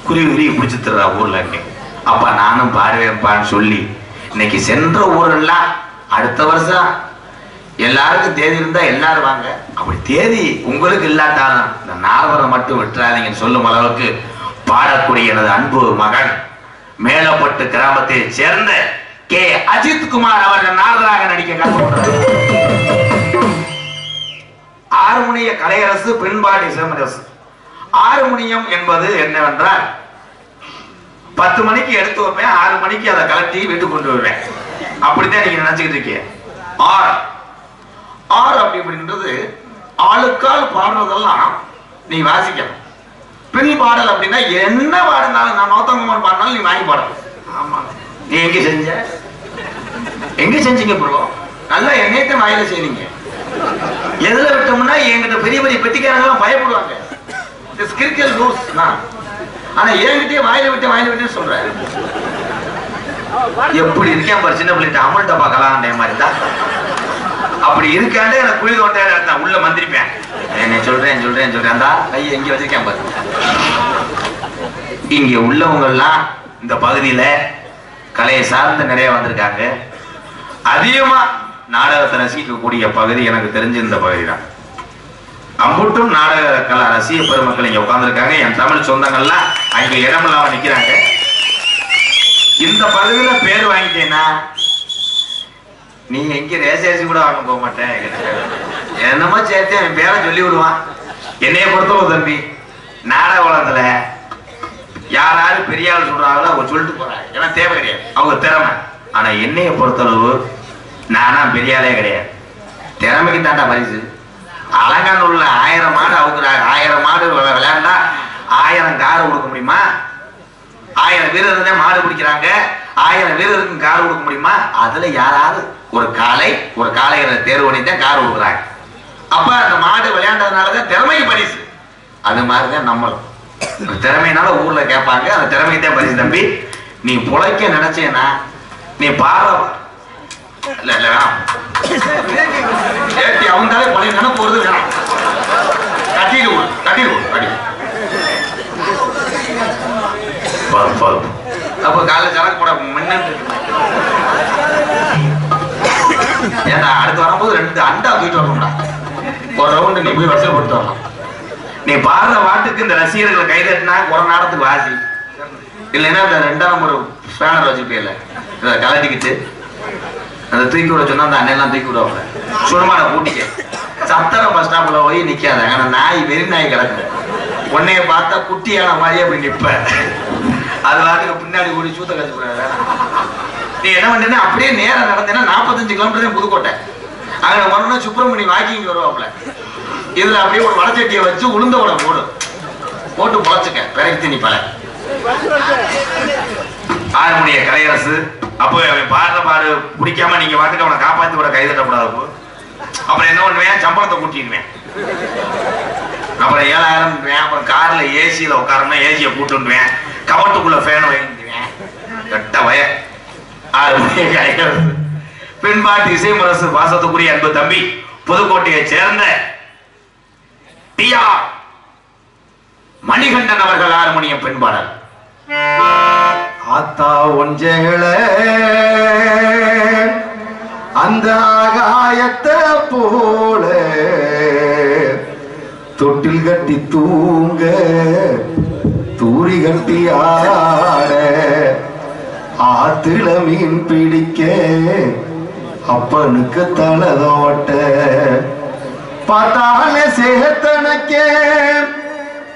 குருவி பிடிச்சி தர்றா ஊர்ல இருக்கேன். அப்ப நானும் பாடுவேன்பான்னு சொல்லி இன்னைக்கு சென்ற ஊரெல்லாம் அடுத்த வருஷம் எல்லாருக்கும் தேதி இருந்தா எல்லாரும் வாங்க. அப்படி தேதி உங்களுக்கு இல்லாட்டாலும் இந்த நாரதரை மட்டும் விட்டுறாதீங்கன்னு சொல்லும் அளவுக்கு பாடக்கூடிய எனது அன்பு மகன் மேலப்பட்டு கிராமத்தை சேர்ந்த கே அஜித் குமார் அவர்கள் நாரதராக நடிக்க கற்றுக்கொண்டார். ஆறுமுனிய கலையரசு பெண்பாடி சிவமரசு. ஆறுமுனியம் என்பது என்னவென்றால் 10 மணிக்கு எடுத்து வைப்பேன், 6 மணிக்கு அதை கலட்டி வீட்டுக்கு கொண்டு வருவேன். அப்படித்தான் நீங்க நினைச்சுக்கிட்டு இருக்கீங்க. ஆறு அப்படி அப்படின்றது ஆளுக்கால் பாடுறதெல்லாம் நீ வாசிக்கணும். பின் பாடல் அப்படின்னா என்ன பாடினாலும், நான் நோத்தங்கம்மான் பாடினாலும் நீ வாங்கி பாடணும். ஆமா, நீ எங்க செஞ்சீங்க ப்ரோ? நல்லா என்னையத்தை வாயில செய்றீங்க. எதுல விட்டோம்னா என்கிட்ட பெரிய பெரிய பெட்டிக்காரங்க பயப்படுவாங்க. ஆனா என்கிட்டயே வாயில விட்டு சொல்றேன். எப்படி இருக்கேன் பாரு, சின்ன பிள்ளைகிட்ட அமல் டப்பா கலாண்டே மாதிரி தான். அப்படி இருக்காண்டே எனக்கு குழி தோண்ட உள்ள மந்திரிப்பேன். என்ன சொல்றேன் அந்த கையை எங்க வச்சிருக்கேன் பாரு. இங்க உள்ளவங்க எல்லாம் இந்த பகுதியில கலையை சார்ந்து நிறைய வந்திருக்காங்க. அதிகமா நாடகத்தை ரசிக்கக்கூடிய பகுதி எனக்கு தெரிஞ்ச இந்த பகுதி தான். அம்புட்டும் நாடக கலா ரசிக பெருமக்கள் இங்க உட்கார்ந்துருக்காங்க. என் தமிழ் சொந்தங்கள்லாம் அங்க இடமில்லாம நிக்கிறாங்க. இந்த பகுதியில பேர் வாங்கிட்டேன்னா நீ எங்க ரேசேசி கூட வாங்க போக மாட்டேன். என்னமோ சேர்த்து என் பேரை சொல்லி விடுவான். என்னைய பொறுத்தவரை தம்பி, நாடக உலகத்துல யாராரு பெரிய ஆள் சொல்றாங்களோ அவங்க சொல்லிட்டு போறாங்க. ஏன்னா தேவை கிடையாது, அவங்க திறமை. ஆனா என்னைய பொறுத்தளவு நானா பெரிய ஆளே கிடையாது. திறமைக்கு தாண்டா பரிசு. அலங்காநல்லூர்ல 1000 மாடு அவுக்குறாங்க. 1000 மாடு விளையாண்டா 1000 காரை கொடுக்க முடியுமா? 1000 வீரர் தான் மாடு பிடிக்கிறாங்க. 1000 வீரருக்கும் கார் கொடுக்க முடியுமா? அதுல யாராவது ஒரு காளைகளை தேர்வு பண்ணி தான் கார் கொடுக்குறாங்க. அப்ப அந்த மாடு விளையாண்டதுனாலதான் திறமைக்கு பரிசு. அது மாதிரிதான் நம்மளும் திறமையினால ஊர்ல கேட்பாங்க. அந்த திறமை தான் பரிசு. தம்பி, நீ புழைக்க நினைச்சேன்னா நீ பாடுற இல்ல ஏற்றி அவந்தாலே பழைய நினைப்பு வருது. வேணாம், கட்டிடு. அப்ப காலைல சரக்கு போட மின்னு ஏன்னா அடுத்து வரும்போது 2 அண்டா தூக்கிட்டு வரணும்டா. ஒரு ரவுண்டு நீ போய் வசூல் போட்டு வரலாம். நீ பாடுற பாட்டுக்கு இந்த ரசிகர்களை கைதட்டினா ஒரு நேரத்துக்கு வாசி. இல்லைன்னா இந்த 2ஆம் நம்பர் ஸ்பேனர் வச்சுப்பேல இதை கலட்டிக்கிட்டு அதை தூக்கி விட சொன்னா அந்த அண்ணெல்லாம் தூக்கி விடுவாங்க. சுடுமான கூட்டிக்க சத்திரம் பஸ் ஸ்டாப்ல போய் நிக்காத. ஆனா நாய் வெறி நாய் கிடக்கு. உன்னைய பார்த்தா குட்டியான மாதிரியே போய் நிப்ப. அது வாட்டுக்கு பின்னாடி ஓடி சூத்த கழிச்சு போட. நீ என்ன பண்றேன்னா அப்படியே நேரம் நடந்தேன்னா 45 கிலோமீட்டர் புதுக்கோட்டை. அங்க வரணும்னா சுப்பிரமணி வாக்கிங் வருவாப்புல. இதுல அப்படியே ஒரு வடச்சட்டியை வச்சு உளுந்த வடை போட்டு பொழைச்சுக்க. பிறகு திணி பல 6 மணிய கலையரசு. அப்போ பாடுற பாடு பிடிக்காம நீங்க வாட்டுக்கு அவனை காப்பாத்தி விட கைதட்டக்கூடாது. அப்புறம் என்ன பண்ணுவேன், சம்பளத்தை கூட்டிடுவேன். அப்புறம் 7000. அப்புறம் கார்ல ஏசியில உட்காரணும், ஏசியை கூட்டுவேன். கவட்டுக்குள்ள ஃபேன் வாங்கிடுவேன். கட்ட வய 6 மணிய கலையரசு. பின்பாட்டு இசை முரசு பாசத்துக்குரிய அன்பு தம்பி, புதுக்கோட்டையை சேர்ந்த டி.ஆர். மணிகண்டன் அவர்கள் 6 மணிய பெண்பாடல். ஆத்தா ஒஞ்சேள அந்த ஆகாயத்தை போல தொட்டில் கட்டி தூங்க தூரி கட்டி ஆட ஆத்துல மீன் பிடிக்க அப்பனுக்கு தலதோட்ட பார்த்தால சேத்தனக்கே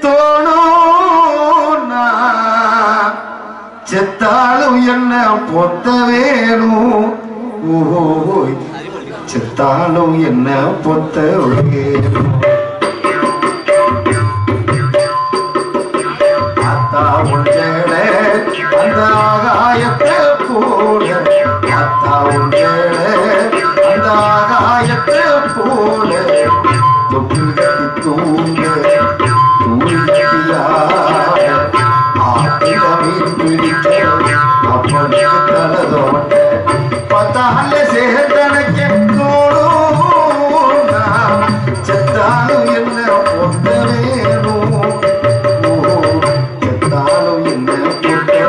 தோணும். செத்தாலும் என்ன பொத்த வேணும், ஓய் செத்தாலும் என்ன பொத்த வேணும். அத்தா உஞ்சேட அந்த ஆகாயத்தை போல, அத்தா உஞ்சேட அந்த ஆகாயத்தை போல தொட்டில் கட்டி தூங்க தூரி கட்டியாட மீன் பிடிக்க அப்பனுக்கு தலதோட்ட பார்த்தால சேத்தனக்கு தோணும். செத்தாலும் என்ன பொத்த வேணும், செத்தாலும் என்ன பொத்த வேணும்.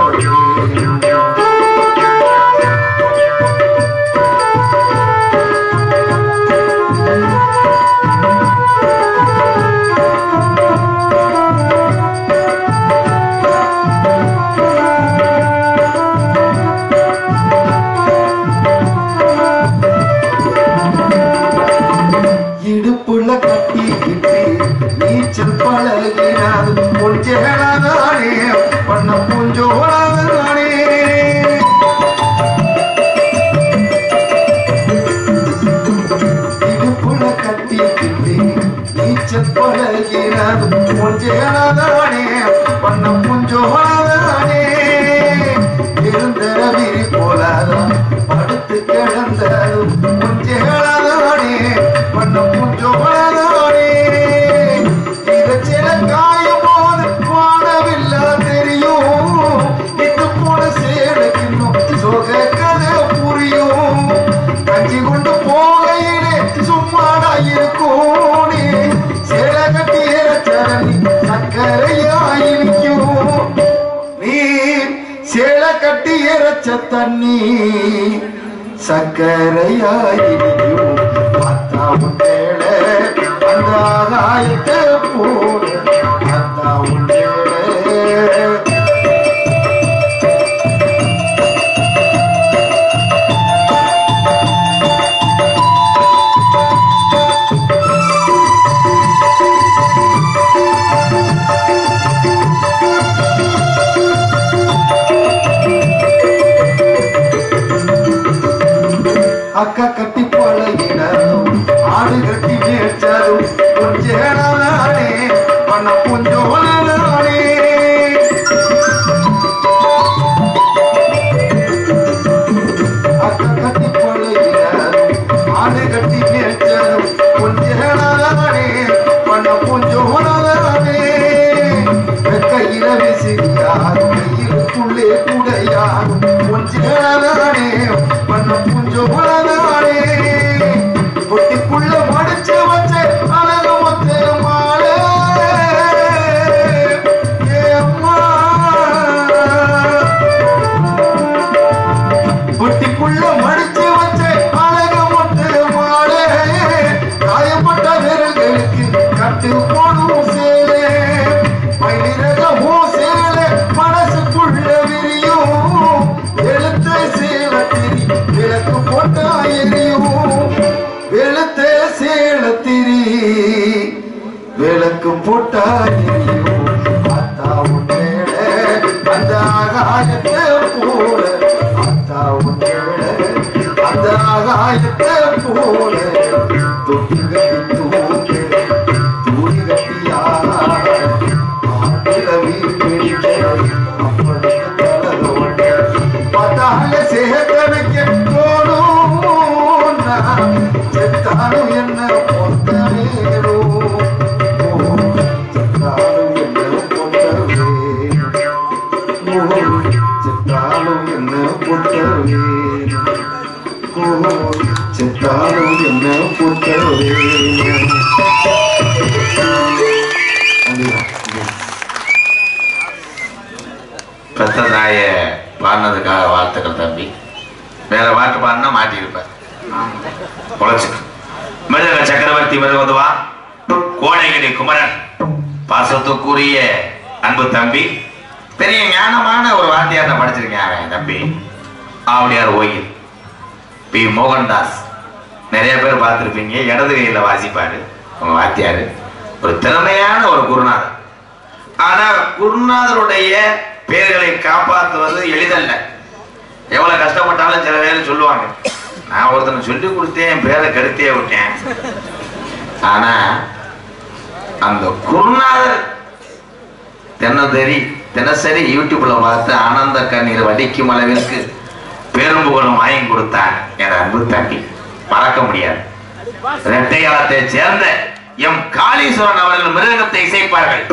கட்டிக்கிட்டு நீச்சல் பழகினாது கொஞ்சேடாதானே பண்ண பூஞ்சோடாதானே இடுப்புல கட்டிக்கிட்டு நீச்சல் பழகினாது கொஞ்சேடாதானே பண்ண பூஞ்சோடாதானே இருந்தர விரி போலாதான் படுத்து கிடந்ததும் கொஞ்சேடாதானே பண்ண பூஞ்சோடாதானே இத சில காயும் போது வானவில்லா தெரியும் இது போல சேலைக்கின்னும் சோக கதை புரியும் கஞ்சி கொண்டு போகையிலே சும்மாடா இருக்கும் சேலை கட்டிய சரணி சக்கரையாயிருக்கும் நீ சேலை கட்டி இறைச்ச தண்ணி சக்கரையாயிருக்கும் பார்த்தா உண்டேளே அந்த ஆகாயத்தை போல பார்த்தா உண்டேளே அக்கா கட்டி பழகினதும் ஆடு கட்டி மேய்ச்சதும் கொஞ்சேடானே பண்ண கொஞ்சோடானே அக்கா கட்டி பழகினதும் ஆடு கட்டி மேய்ச்சதும் கொஞ்சேடானே பண்ண கொஞ்சோடானே கையில விசிறியாரும் கையிலுக்குள்ளே கூடையாரும் கொஞ்சேடானே பண்ண கொஞ்சோடானே பொட்டிக்குள்ள மடிச்சு வச்ச அழகு மொத்த மாலை ஏம்மா பொட்டிக்குள்ள மடிச்சு வச்ச அழகு மொத்த மாலை காயப்பட்ட விரல்களுக்கு கட்டு போடும் சேலை மயிலிறகமோ சேலை மனசுக்குள்ள விரியும் எழுத்த சேலை திரி விளக்கு போட்டா எரியும் வெளுத்த சேலத்திரி விளக்கு போட்டா எரியும் பார்த்தா உண்டேள அந்த ஆகாயத்தை போல பார்த்தா உண்டேள அந்த ஆகாயத்தை போல தொட்டி கட்டி தூக்கு தூரி கட்டியாக வீடு அப்படி தலகோட்ட பார்த்தால சேகரிக்க தோணும் செத்தாலும் என்ன பொத்தவேரோ செத்தாலும் என்ன பொத்தவே செத்தாலும் என்ன பொத்தவே செத்தாலும் என்ன பொத்தவே பெத்த தாய பாடினதுக்காக வாழ்த்துக்கள் தம்பி. வேற பாட்டு பாடினா மாட்டியிருப்பேன். பொழைச்சுக்கு மிருக சக்கரவர்த்தி மிருகதுவா கோடைகிரி குமரன் பாசத்துக்குரிய அன்பு தம்பி, பெரிய ஞானமான ஒரு வாத்தியார்ட்ட படிச்சிருக்கேன் அவன் தம்பி. ஆவடியார் ஓயில் பி மோகன்தாஸ் நிறைய பேர் பார்த்துருப்பீங்க. இடது கையில் வாசிப்பாரு உங்க வாத்தியாரு. ஒரு திறமையான ஒரு குருநாதர். ஆனா குருநாதருடைய பேர்களை காப்பாற்றுவது எளிதல்ல. எவ்வளவு கஷ்டப்பட்டாலும் சில பேர் சொல்லுவாங்க, நான் ஒருத்தனை சொல்லி கொடுத்தேன் பேரை கருத்தே விட்டேன். ஆனா அந்த குருநாதர் தினசரி யூடியூப்ல பார்த்து ஆனந்த கண்ணீர் வடிக்கும் அளவிற்கு பேரும் புகழும் வாங்கி கொடுத்தார் என் அன்பு தம்பி. மறக்க முடியாது. இரட்டையாளத்தை சேர்ந்த எம் காளீஸ்வரன் அவர்கள் மிருகத்தை இசைப்பார்கள்.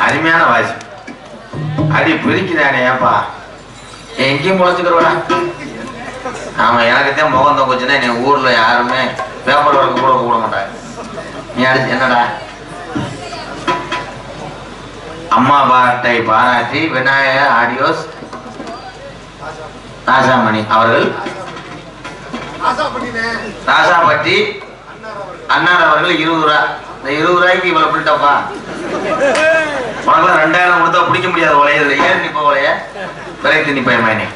அருமையான வாய்ஸ். அடி பிரிக்கிறானே ஏப்பா, எங்கேயும் முளைச்சுக்கிறவா. ஆமா, எனக்கு தான் முகம் தோக்குச்சுன்னா என் ஊர்ல யாருமே பேப்பர் ஒர்க்கு கூட கூட மாட்டாங்க. நீ அடிச்சு என்னடா அம்மா பாட்டை பாராட்டி விநாயக ஆடியோஸ் ராசாமணி அவர்கள், ராசாப்பட்டி அண்ணார் அவர்கள் 20 ரூபா. இந்த 20 ரூபாய்க்கு இவ்வளவு பிடிட்டப்பா. உனக்கு 2000 கொடுத்தா பிடிக்க முடியாது. உலையதுல ஏன் நிப்ப உலைய விரைத்து நிப்பயமானே.